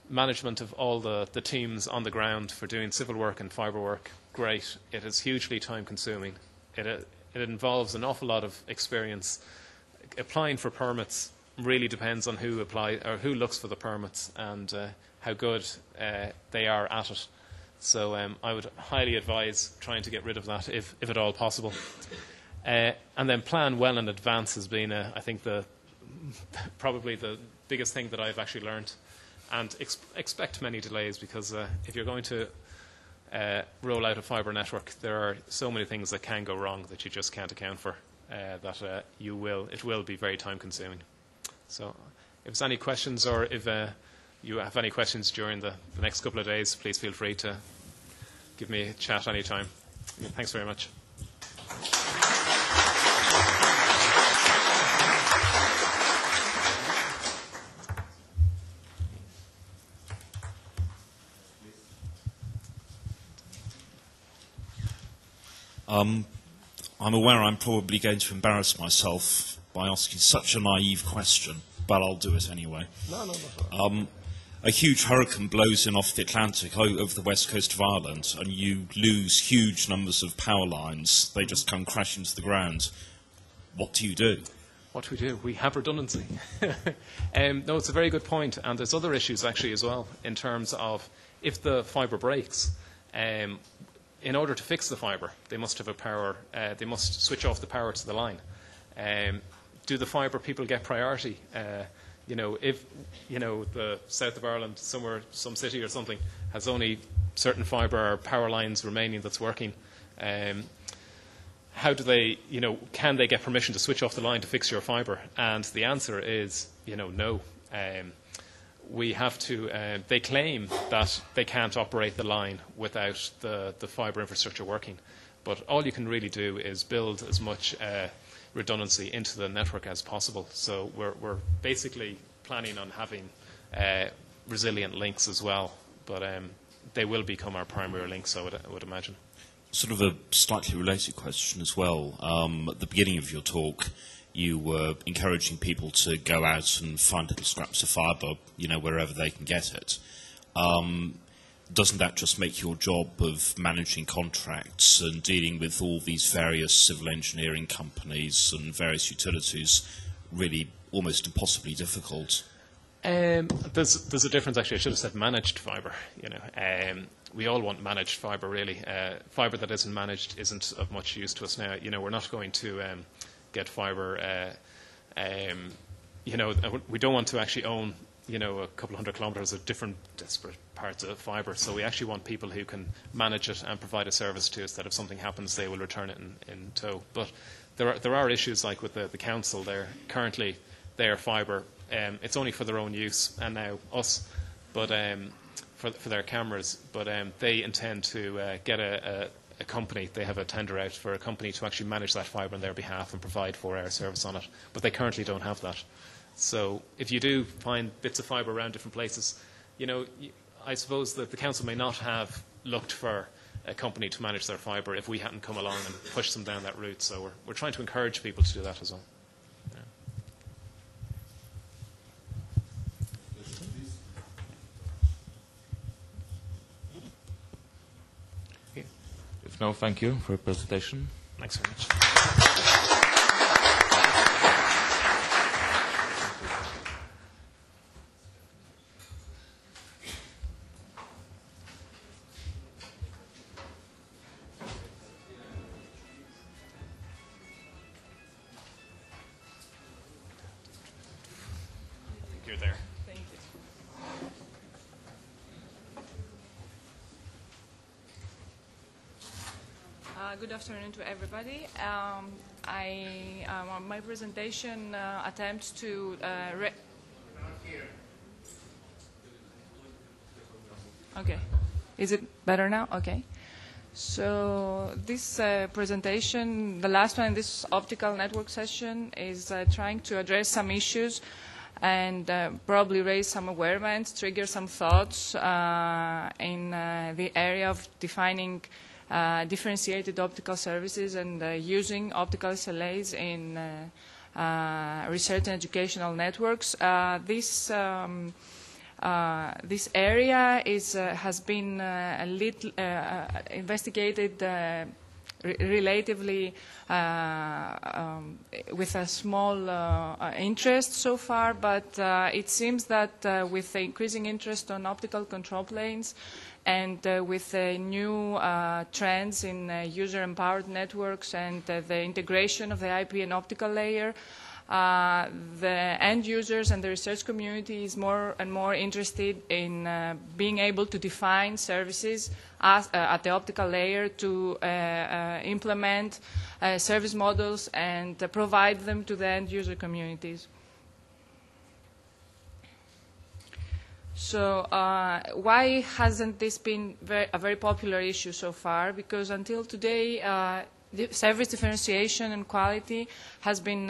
[SPEAKER 3] management of all the teams on the ground for doing civil work and fibre work, great. It is hugely time consuming. it involves an awful lot of experience. Applying for permits really depends on who looks for the permits and how good they are at it. So I would highly advise trying to get rid of that if at all possible. And then plan well in advance has been, I think, probably the biggest thing that I've actually learned. And expect many delays, because if you're going to roll out a fibre network, there are so many things that can go wrong that you just can't account for, that it will be very time consuming. So if there's any questions, or if you have any questions during the next couple of days, please feel free to give me a chat anytime. Thanks very much.
[SPEAKER 4] I'm aware I'm probably going to embarrass myself by asking such a naive question, but I'll do it anyway. No. A huge hurricane blows in off the Atlantic over the west coast of Ireland, and you lose huge numbers of power lines. They just come crashing to the ground. What do you do?
[SPEAKER 3] What do we do? We have redundancy. No, it's a very good point, and there's other issues actually as well, in terms of if the fibre breaks. In order to fix the fibre, they must have a power. They must switch off the power to the line. Do the fibre people get priority? If the south of Ireland, some city or something, has only certain fibre or power lines remaining that's working, how do they? Can they get permission to switch off the line to fix your fibre? And the answer is, no. We have to. They claim that they can't operate the line without the fibre infrastructure working, but all you can really do is build as much redundancy into the network as possible. So we're basically planning on having resilient links as well, but they will become our primary links, I would imagine.
[SPEAKER 4] Sort of a slightly related question as well. At the beginning of your talk, you were encouraging people to go out and find little scraps of fibre, wherever they can get it. Doesn't that just make your job of managing contracts and dealing with all these various civil engineering companies and various utilities really almost impossibly difficult?
[SPEAKER 3] There's a difference, actually. I should have said managed fibre. We all want managed fibre, really. Fibre that isn't managed isn't of much use to us now. We're not going to get fibre. We don't want to actually own, a couple of 100 kilometres of different disparate parts of fibre. So we actually want people who can manage it and provide a service to us that if something happens, they will return it in tow. But there are issues like with the council there. Currently, their fibre, it's only for their own use, and now us, but for their cameras. But they intend to get a company. They have a tender out for a company to actually manage that fibre on their behalf and provide 4-hour service on it. But they currently don't have that. So if you do find bits of fibre around different places, I suppose that the council may not have looked for a company to manage their fibre if we hadn't come along and pushed them down that route. So we're trying to encourage people to do that as well. Yeah.
[SPEAKER 2] If no, thank you for your presentation.
[SPEAKER 3] Thanks very much. You're there.
[SPEAKER 5] Thank you. Good afternoon to everybody. My presentation attempts to Okay. Is it better now? Okay. So this presentation, the last one in this optical network session, is trying to address some issues and probably raise some awareness, trigger some thoughts in the area of defining differentiated optical services and using optical SLAs in research and educational networks. This area has been a little investigated relatively with a small interest so far, but it seems that with the increasing interest on optical control planes and with new trends in user-empowered networks and the integration of the IP and optical layer, the end users and the research community is more and more interested in being able to define services at the optical layer to implement service models and provide them to the end user communities. So why hasn't this been a very popular issue so far? Because until today, service differentiation and quality has been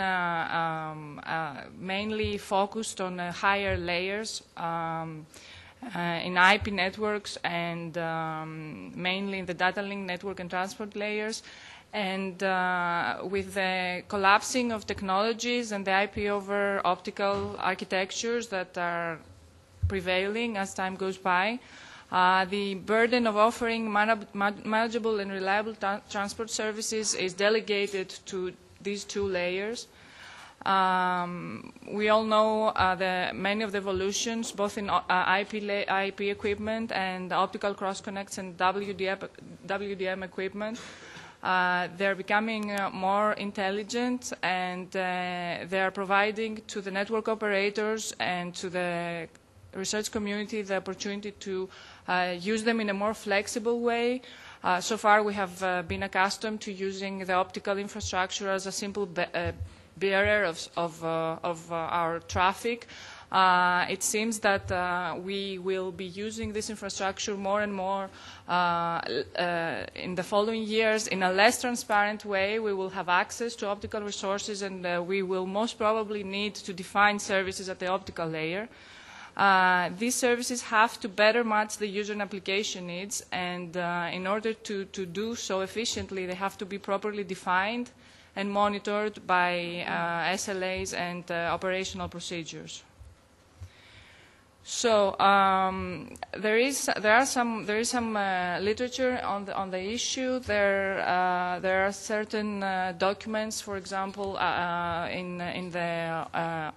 [SPEAKER 5] mainly focused on higher layers in IP networks and mainly in the data link network and transport layers. And with the collapsing of technologies and the IP over optical architectures that are prevailing as time goes by, the burden of offering manageable and reliable transport services is delegated to these two layers. We all know many of the evolutions, both in IP equipment and optical cross-connects and WDM equipment. They're becoming more intelligent, and they are providing to the network operators and to the research community the opportunity to use them in a more flexible way. So far we have been accustomed to using the optical infrastructure as a simple bearer of our traffic. It seems that we will be using this infrastructure more and more in the following years in a less transparent way. We will have access to optical resources, and we will most probably need to define services at the optical layer. These services have to better match the user and application needs, and in order to do so efficiently, they have to be properly defined and monitored by SLAs and operational procedures. So there is some literature on the issue. There are certain documents, for example, in the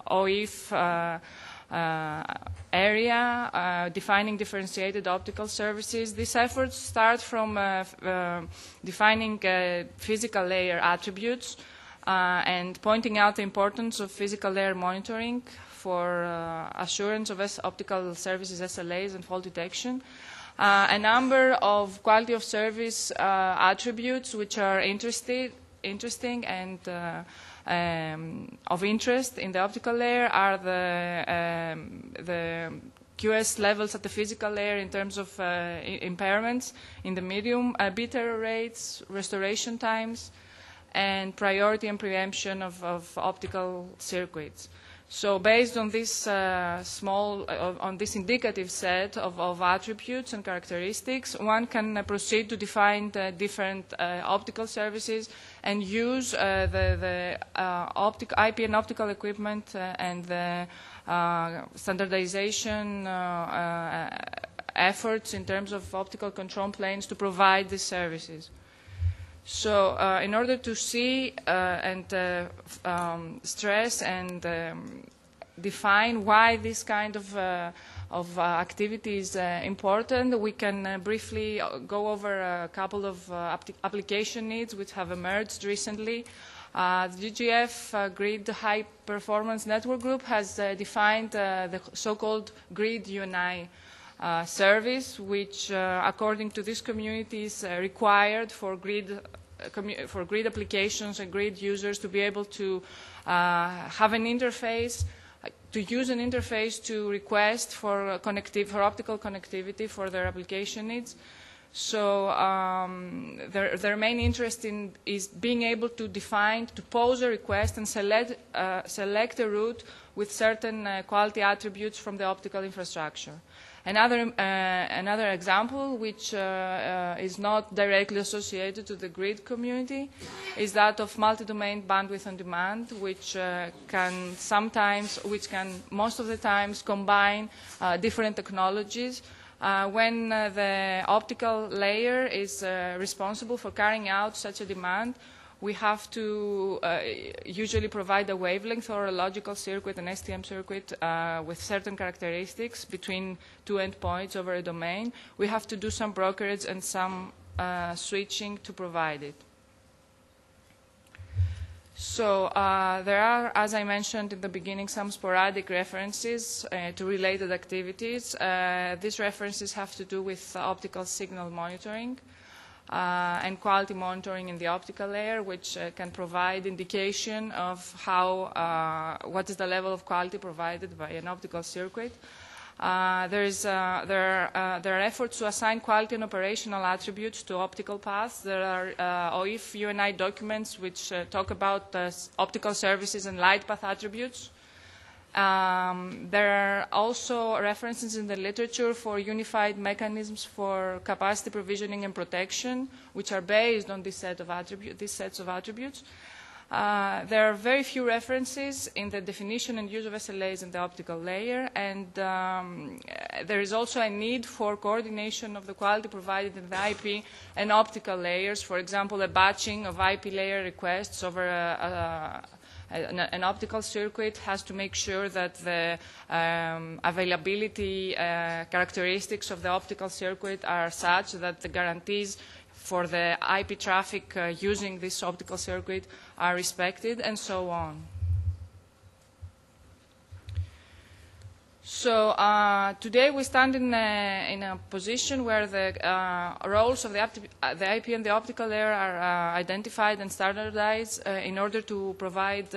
[SPEAKER 5] OIF area, defining differentiated optical services. These efforts start from defining physical layer attributes and pointing out the importance of physical layer monitoring for assurance of optical services, SLAs, and fault detection. A number of quality of service attributes which are interesting and of interest in the optical layer are the QS levels at the physical layer in terms of impairments in the medium, bit error rates, restoration times, and priority and preemption of optical circuits. So based on this on this indicative set of attributes and characteristics, one can proceed to define the different optical services and use the IP and optical equipment and the standardization efforts in terms of optical control planes to provide these services. So in order to see and stress and define why this kind of activity is important, we can briefly go over a couple of application needs which have emerged recently. The GGF Grid High Performance Network Group has defined the so-called Grid UNI service, which, according to this community, is required for grid applications and grid users to be able to have an interface, to use an interface to request for optical connectivity for their application needs. So their main interest is being able to define, to pose a request and select a route with certain quality attributes from the optical infrastructure. Another example, which is not directly associated to the grid community, is that of multi-domain bandwidth on demand, which can most of the times combine different technologies When the optical layer is responsible for carrying out such a demand, we have to usually provide a wavelength or a logical circuit, an STM circuit, with certain characteristics between two endpoints over a domain. We have to do some brokerage and some switching to provide it. So there are, as I mentioned in the beginning, some sporadic references to related activities. These references have to do with optical signal monitoring and quality monitoring in the optical layer, which can provide indication of how, what is the level of quality provided by an optical circuit. There are efforts to assign quality and operational attributes to optical paths. There are OIF UNI documents which talk about optical services and light path attributes. There are also references in the literature for unified mechanisms for capacity provisioning and protection, which are based on these sets of attributes. There are very few references in the definition and use of SLAs in the optical layer, and there is also a need for coordination of the quality provided in the IP and optical layers. For example, a batching of IP layer requests over an optical circuit has to make sure that the availability characteristics of the optical circuit are such that the guarantees for the IP traffic using this optical circuit are respected, and so on. So today we stand in a position where the roles of the IP and the optical layer are identified and standardized in order to provide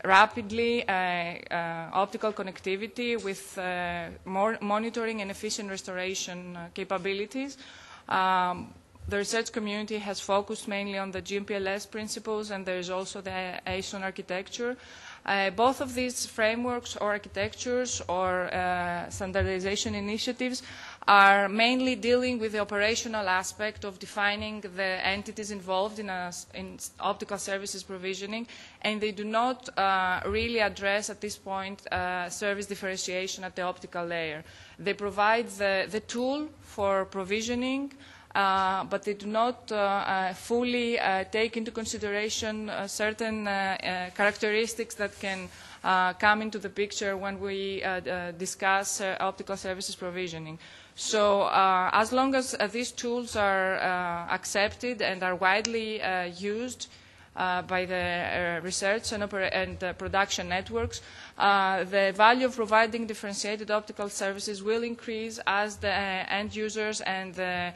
[SPEAKER 5] rapidly optical connectivity with more monitoring and efficient restoration capabilities. The research community has focused mainly on the GMPLS principles, and there is also the ASON architecture. Both of these frameworks or architectures or standardization initiatives are mainly dealing with the operational aspect of defining the entities involved in optical services provisioning, and they do not really address at this point service differentiation at the optical layer. They provide the tool for provisioning, but they do not fully take into consideration certain characteristics that can come into the picture when we discuss optical services provisioning. So as long as these tools are accepted and are widely used by the research and production networks, the value of providing differentiated optical services will increase as the end users and the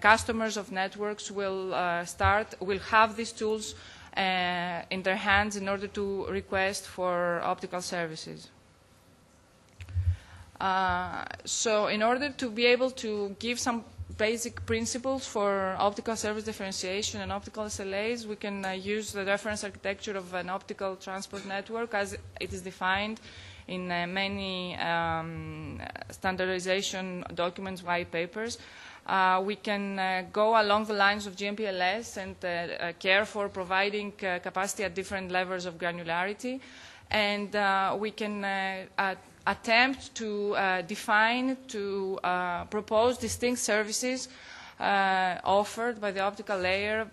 [SPEAKER 5] customers of networks will have these tools in their hands in order to request for optical services. So in order to be able to give some basic principles for optical service differentiation and optical SLAs, we can use the reference architecture of an optical transport network as it is defined in many standardization documents, white papers. We can go along the lines of GMPLS and care for providing capacity at different levels of granularity, and we can attempt to define, to propose distinct services offered by the optical layer,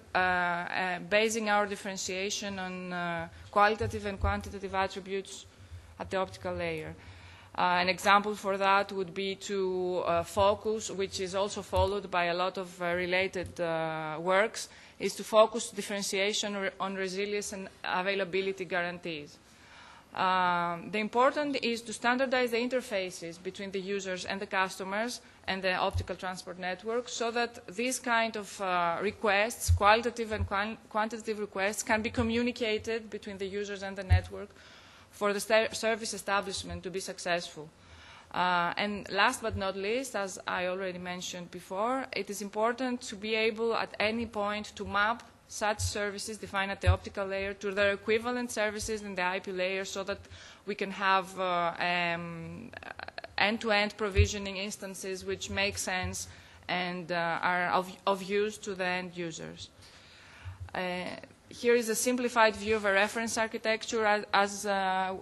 [SPEAKER 5] basing our differentiation on qualitative and quantitative attributes at the optical layer. An example for that would be to focus, which is also followed by a lot of related works, is to focus differentiation on resilience and availability guarantees. The important is to standardize the interfaces between the users and the customers and the optical transport network so that these kind of requests, qualitative and quantitative requests, can be communicated between the users and the network for the service establishment to be successful. And last but not least, as I already mentioned before, it is important to be able at any point to map such services defined at the optical layer to their equivalent services in the IP layer so that we can have end-to-end provisioning instances which make sense and are of use to the end users. here is a simplified view of a reference architecture as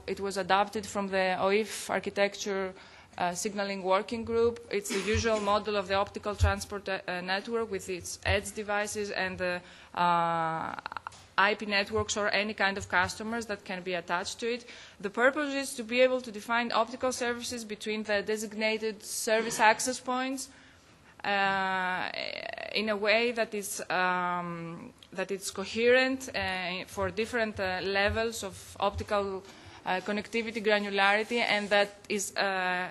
[SPEAKER 5] it was adopted from the OIF architecture signaling working group. It's the usual model of the optical transport network with its edge devices and the IP networks or any kind of customers that can be attached to it. The purpose is to be able to define optical services between the designated service access points in a way that it's coherent for different levels of optical connectivity granularity, and that is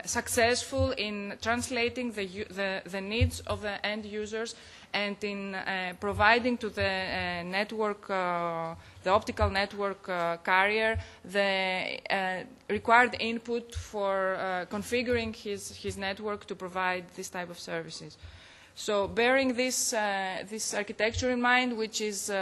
[SPEAKER 5] successful in translating the needs of the end users and in providing to the network, the optical network carrier, the required input for configuring his network to provide this type of services. So bearing this architecture in mind, which is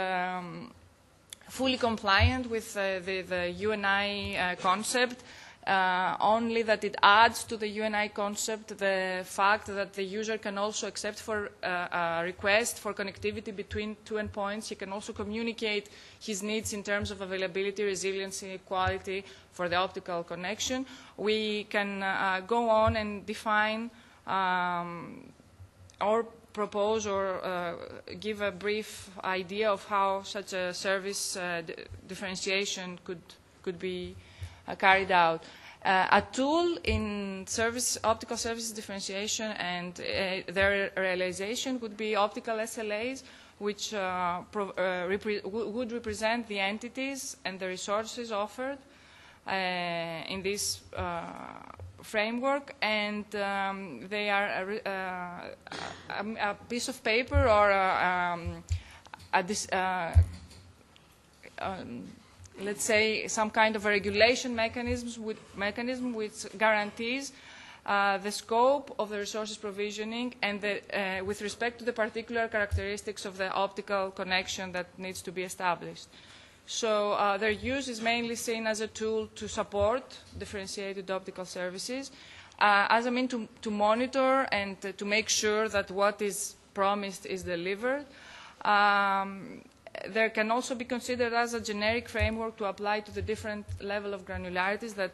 [SPEAKER 5] fully compliant with the UNI concept, only that it adds to the UNI concept the fact that the user can also accept for a request for connectivity between two endpoints. He can also communicate his needs in terms of availability, resiliency, quality for the optical connection. We can go on and define or propose or give a brief idea of how such a service differentiation could be carried out. A tool in optical services differentiation and their realization would be optical SLAs, which would represent the entities and the resources offered in this framework, and they are a piece of paper or let's say some kind of a regulation mechanism which guarantees the scope of the resources provisioning and with respect to the particular characteristics of the optical connection that needs to be established. So their use is mainly seen as a tool to support differentiated optical services, as a means to monitor and to make sure that what is promised is delivered. There can also be considered as a generic framework to apply to the different level of granularities that,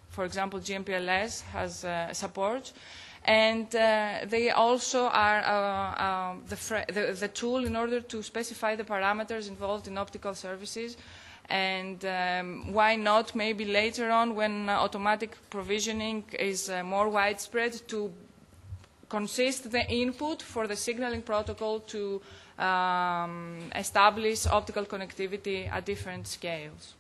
[SPEAKER 5] for example, GMPLS has support. And they also are the tool in order to specify the parameters involved in optical services. And why not maybe later on, when automatic provisioning is more widespread, to consist the input for the signaling protocol to establish optical connectivity at different scales.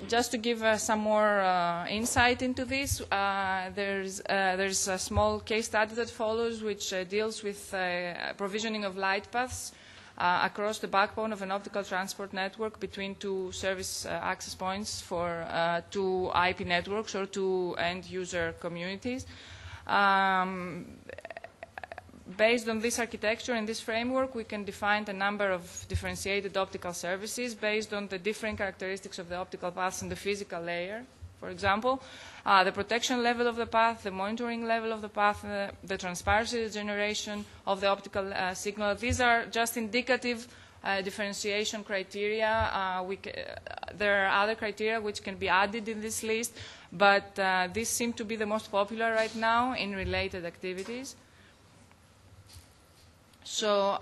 [SPEAKER 5] Just to give some more insight into this, there's a small case study that follows, which deals with provisioning of light paths across the backbone of an optical transport network between two service access points for two IP networks or two end-user communities. Based on this architecture and this framework, we can define a number of differentiated optical services based on the different characteristics of the optical paths in the physical layer. For example, the protection level of the path, the monitoring level of the path, the transparency generation of the optical signal. These are just indicative differentiation criteria. There are other criteria which can be added in this list, but these seem to be the most popular right now in related activities. So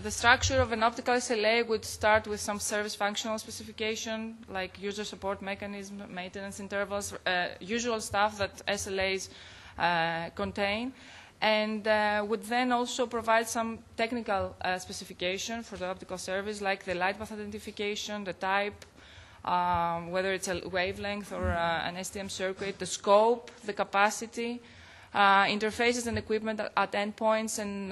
[SPEAKER 5] the structure of an optical SLA would start with some service functional specification, like user support mechanism, maintenance intervals, usual stuff that SLAs contain, and would then also provide some technical specification for the optical service, like the light path identification, the type, whether it's a wavelength or an STM circuit, the scope, the capacity, interfaces and equipment at endpoints, and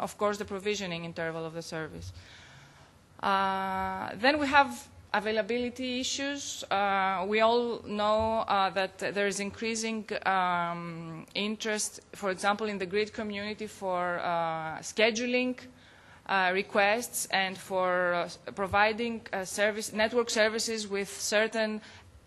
[SPEAKER 5] of course the provisioning interval of the service. Then we have availability issues. We all know that there is increasing interest, for example, in the grid community for scheduling requests and for providing network services with certain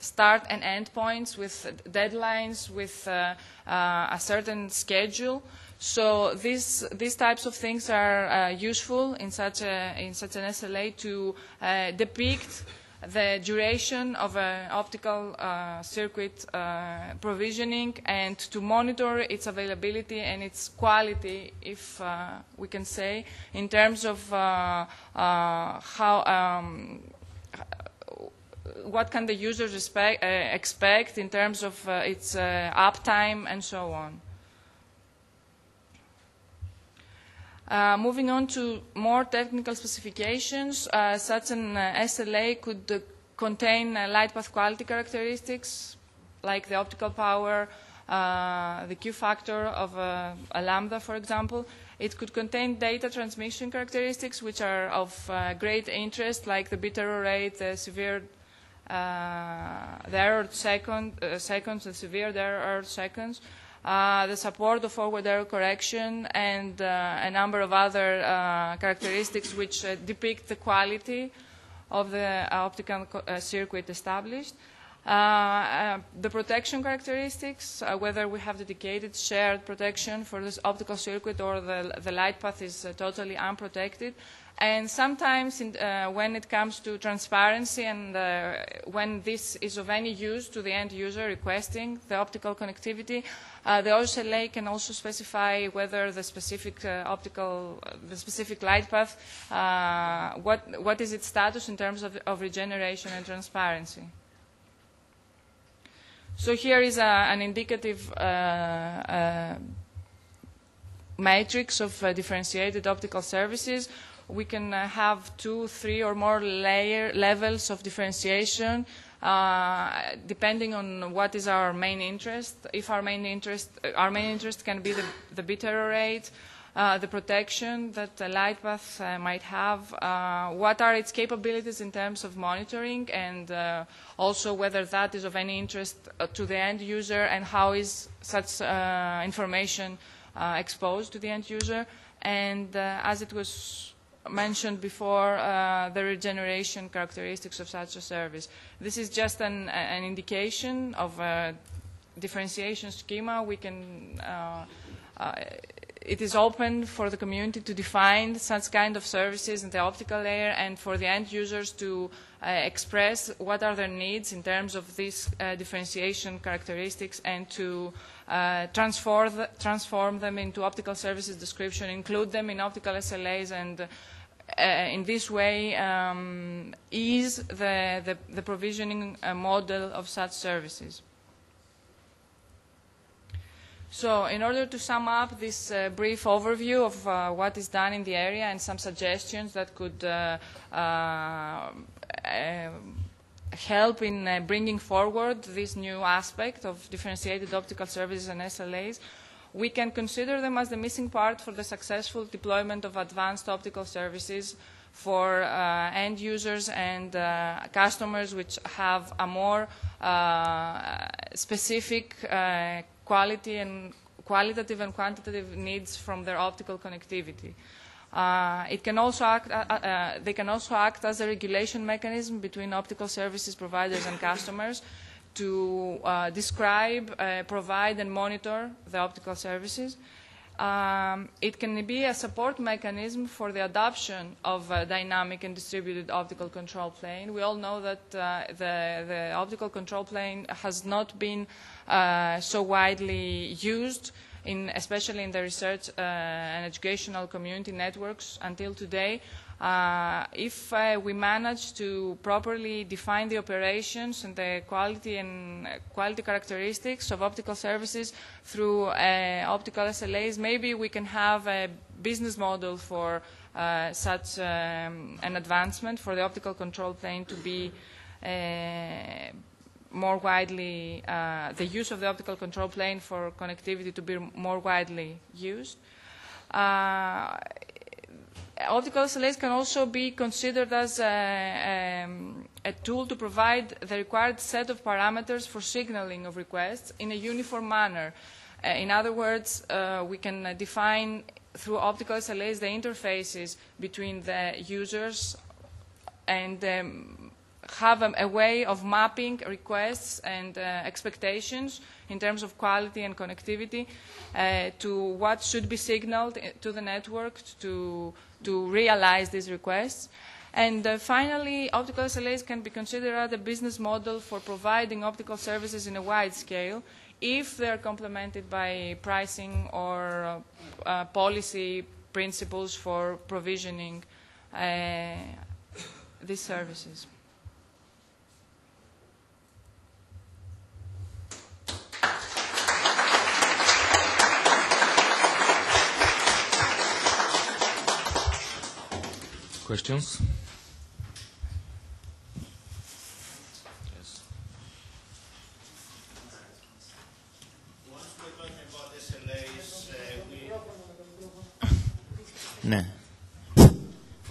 [SPEAKER 5] start and end points, with deadlines, with a certain schedule. So these types of things are useful in such an SLA to depict the duration of an optical circuit provisioning and to monitor its availability and its quality, if we can say, in terms of what can the users expect in terms of its uptime and so on. Moving on to more technical specifications, such an SLA could contain light path quality characteristics, like the optical power, the Q factor of a lambda, for example. It could contain data transmission characteristics, which are of great interest, like the bit error rate, the severe the error seconds, the severe error seconds, the support of forward error correction, and a number of other characteristics which depict the quality of the optical circuit established. The protection characteristics, whether we have dedicated shared protection for this optical circuit or the light path is totally unprotected. And sometimes when it comes to transparency and when this is of any use to the end user requesting the optical connectivity, the OSLA can also specify whether the specific the specific light path, what is its status in terms of regeneration and transparency. So here is an indicative matrix of differentiated optical services. We can have 2, 3, or more levels of differentiation depending on what is our main interest. If our main interest can be the bit error rate, the protection that the light path might have, what are its capabilities in terms of monitoring, and also whether that is of any interest to the end user, and how is such information exposed to the end user. And as it was mentioned before, the regeneration characteristics of such a service. This is just an indication of a differentiation schema. We can it is open for the community to define such kind of services in the optical layer, and for the end users to express what are their needs in terms of these differentiation characteristics, and to transform them into optical services description, include them in optical SLAs, and in this way ease the provisioning model of such services. So in order to sum up this brief overview of what is done in the area and some suggestions that could help in bringing forward this new aspect of differentiated optical services and SLAs, we can consider them as the missing part for the successful deployment of advanced optical services for end users and customers which have a more specific qualitative and quantitative needs from their optical connectivity. It can also act, they can also act as a regulation mechanism between optical services providers and customers to describe, provide, and monitor the optical services. It can be a support mechanism for the adoption of a dynamic and distributed optical control plane. We all know that the optical control plane has not been so widely used, especially in the research and educational community networks until today. If we manage to properly define the operations and the quality characteristics of optical services through optical SLAs, maybe we can have a business model for such an advancement, for the optical control plane to be more widely, the use of the optical control plane for connectivity to be more widely used. Optical SLAs can also be considered as a tool to provide the required set of parameters for signaling of requests in a uniform manner. In other words, we can define through optical SLAs the interfaces between the users and have a way of mapping requests and expectations in terms of quality and connectivity to what should be signaled to the network to realize these requests. And finally, optical SLAs can be considered a business model for providing optical services in a wide scale if they are complemented by pricing or policy principles for provisioning these services.
[SPEAKER 2] Questions? Yes.
[SPEAKER 6] Once we're talking about SLAs, No.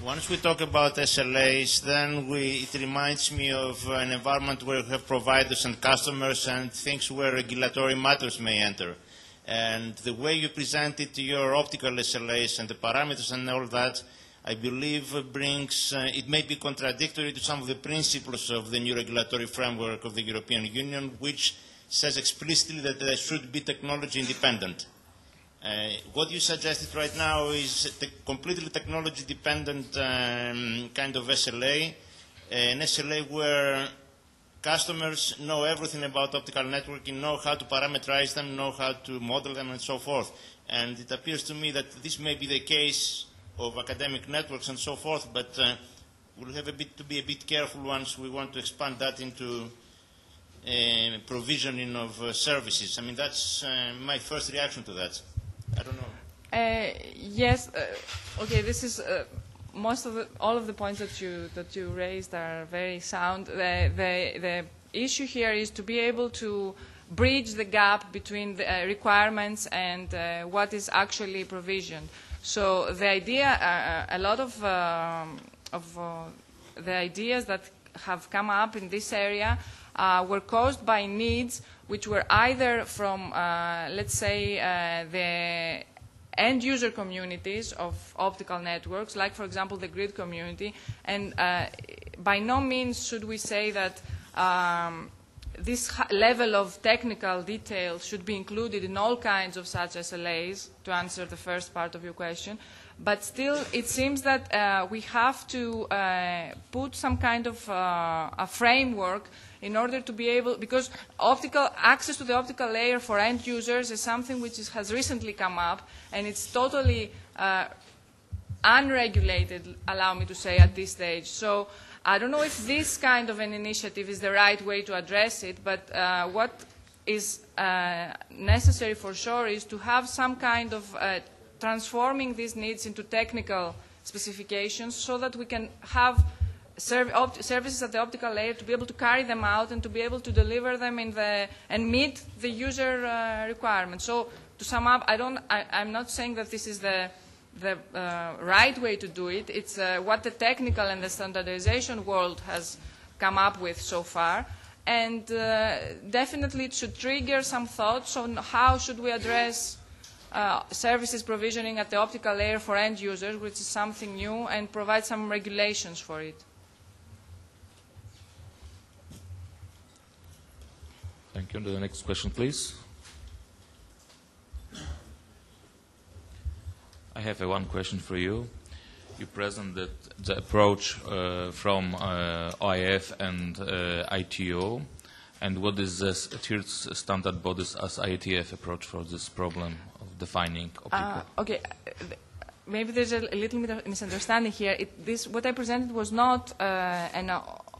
[SPEAKER 6] Once we talk about SLAs, then it reminds me of an environment where we have providers and customers and things where regulatory matters may enter. And the way you presented your optical SLAs and the parameters and all that, I believe brings, it may be contradictory to some of the principles of the new regulatory framework of the European Union, which says explicitly that they should be technology independent. What you suggested right now is a completely technology-dependent kind of SLA, an SLA where customers know everything about optical networking, know how to parameterize them, know how to model them, and so forth. And it appears to me that this may be the case of academic networks and so forth, but we'll have to be a bit careful once we want to expand that into provisioning of services. I mean, that's my first reaction to that. I don't know.
[SPEAKER 5] Yes. Okay. This is all of the points that you raised are very sound. The issue here is to be able to bridge the gap between the requirements and what is actually provisioned. So the idea, a lot of the ideas that have come up in this area were caused by needs which were either from, let's say, the end-user communities of optical networks, like, for example, the grid community. And by no means should we say that this level of technical detail should be included in all kinds of such SLAs, to answer the first part of your question. But still, it seems that we have to put some kind of a framework in order to be able, because access to the optical layer for end users is something which has recently come up, and it's totally unregulated, allow me to say, at this stage. So I don't know if this kind of an initiative is the right way to address it, but what is necessary for sure is to have some kind of transforming these needs into technical specifications so that we can have services at the optical layer to be able to carry them out and to be able to deliver them and meet the user requirements. So to sum up, I'm not saying that this is the right way to do it. It's what the technical and the standardization world has come up with so far. And definitely it should trigger some thoughts on how should we address services provisioning at the optical layer for end users, which is something new, and provide some regulations for it.
[SPEAKER 2] Thank you. The next question, please. I have one question for you. You presented the approach from OIF and ITO, and what is the third standard bodies as IETF approach for this problem of defining optical?
[SPEAKER 5] Okay, maybe there's a little bit of misunderstanding here. What I presented was not an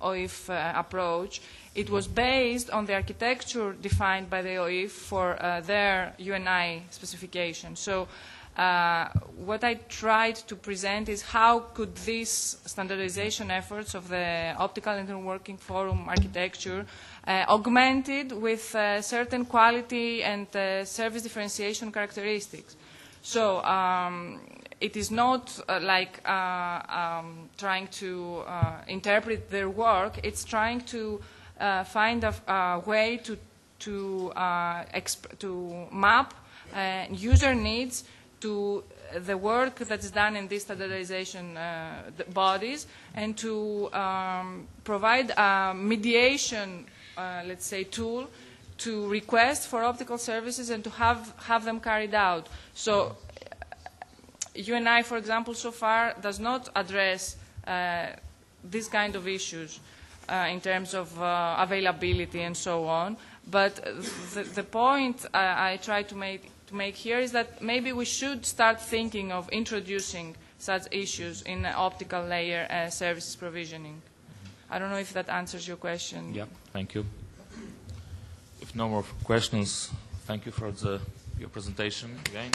[SPEAKER 5] OIF approach. It was based on the architecture defined by the OIF for their UNI specification. So what I tried to present is how could these standardization efforts of the Optical Interworking Forum architecture augmented with certain quality and service differentiation characteristics. So it is not like trying to interpret their work. It's trying to find a way to map user needs to the work that's done in these standardization bodies, and to provide a mediation, let's say, tool to request for optical services and to have them carried out. So UNI, for example, so far does not address these kind of issues in terms of availability and so on. But the point I try to make here is that maybe we should start thinking of introducing such issues in optical layer services provisioning. I don't know if that answers your question.
[SPEAKER 2] Yeah, thank you. If no more questions, thank you for your presentation again.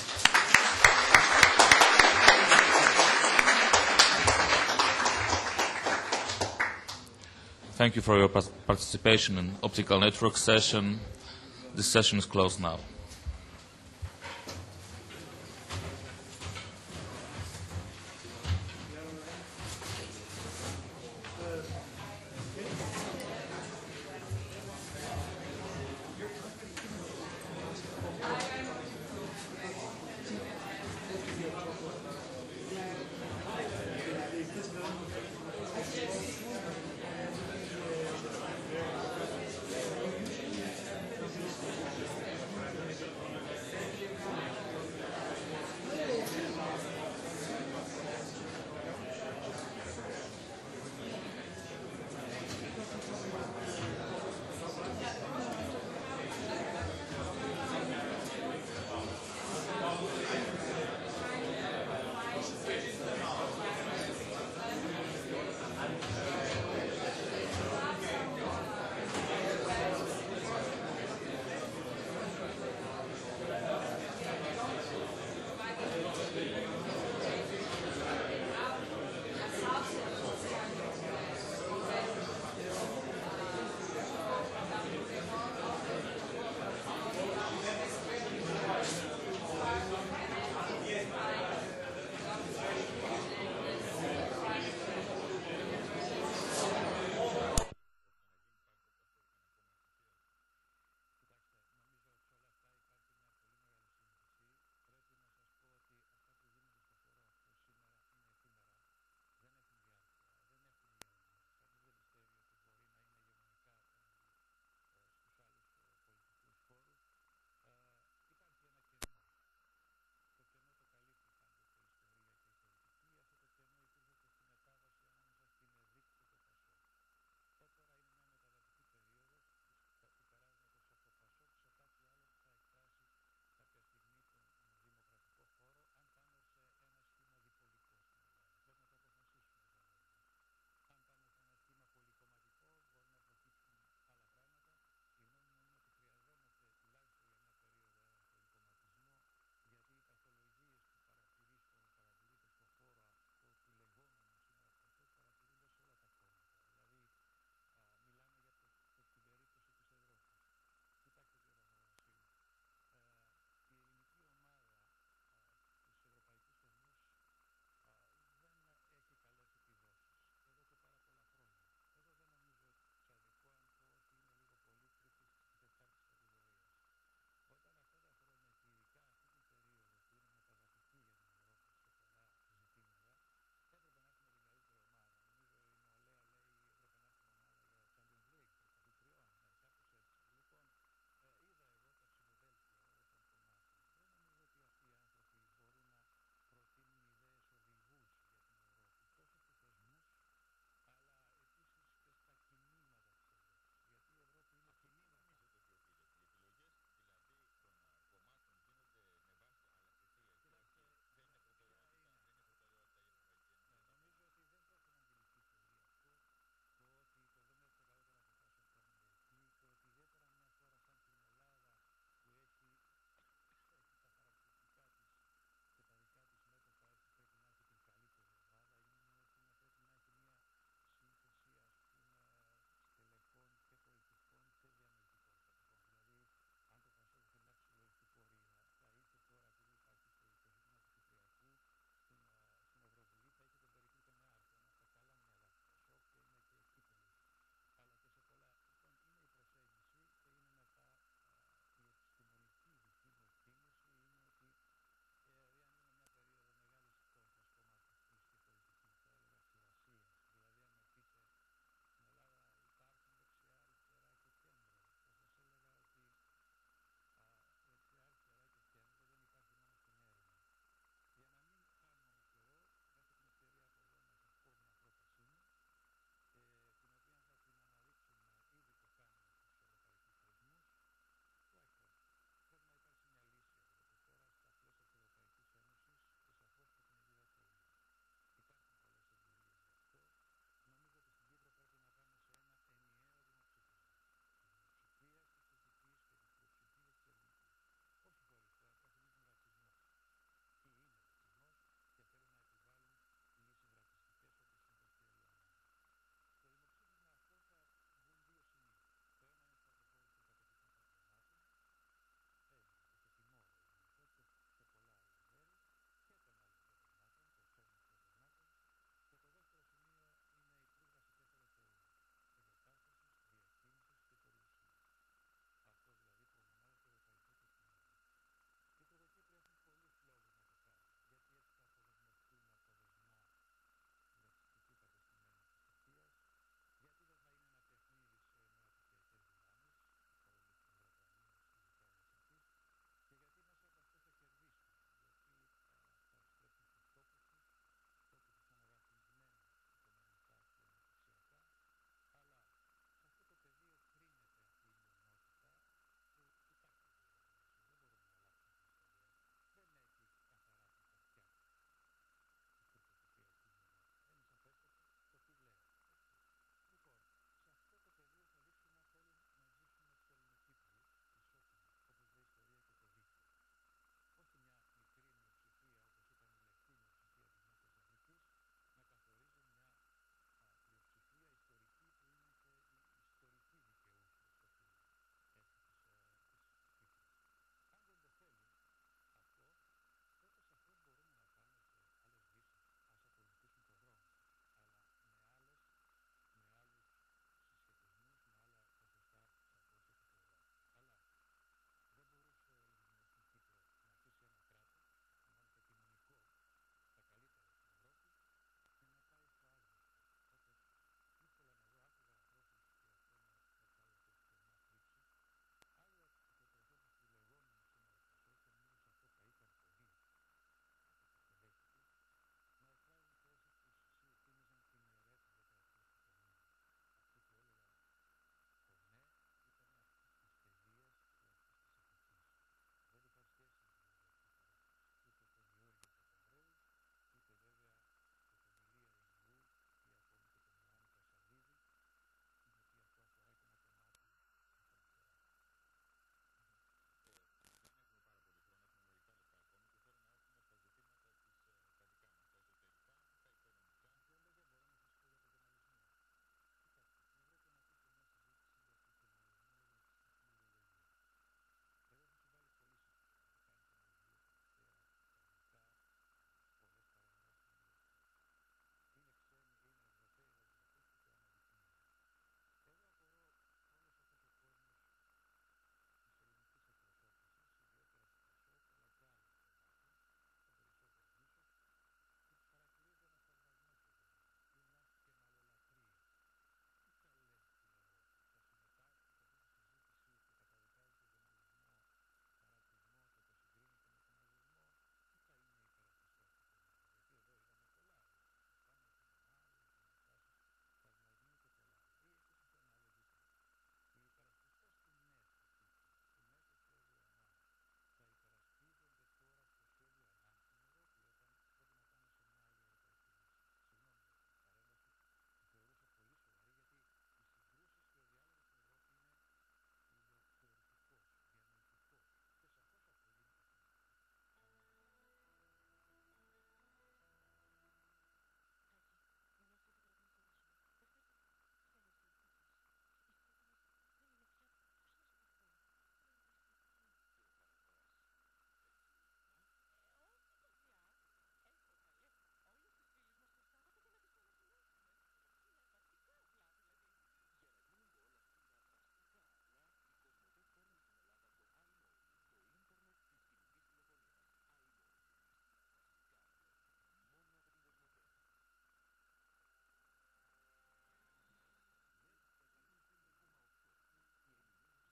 [SPEAKER 2] Thank you for your participation in optical network session. This session is closed now.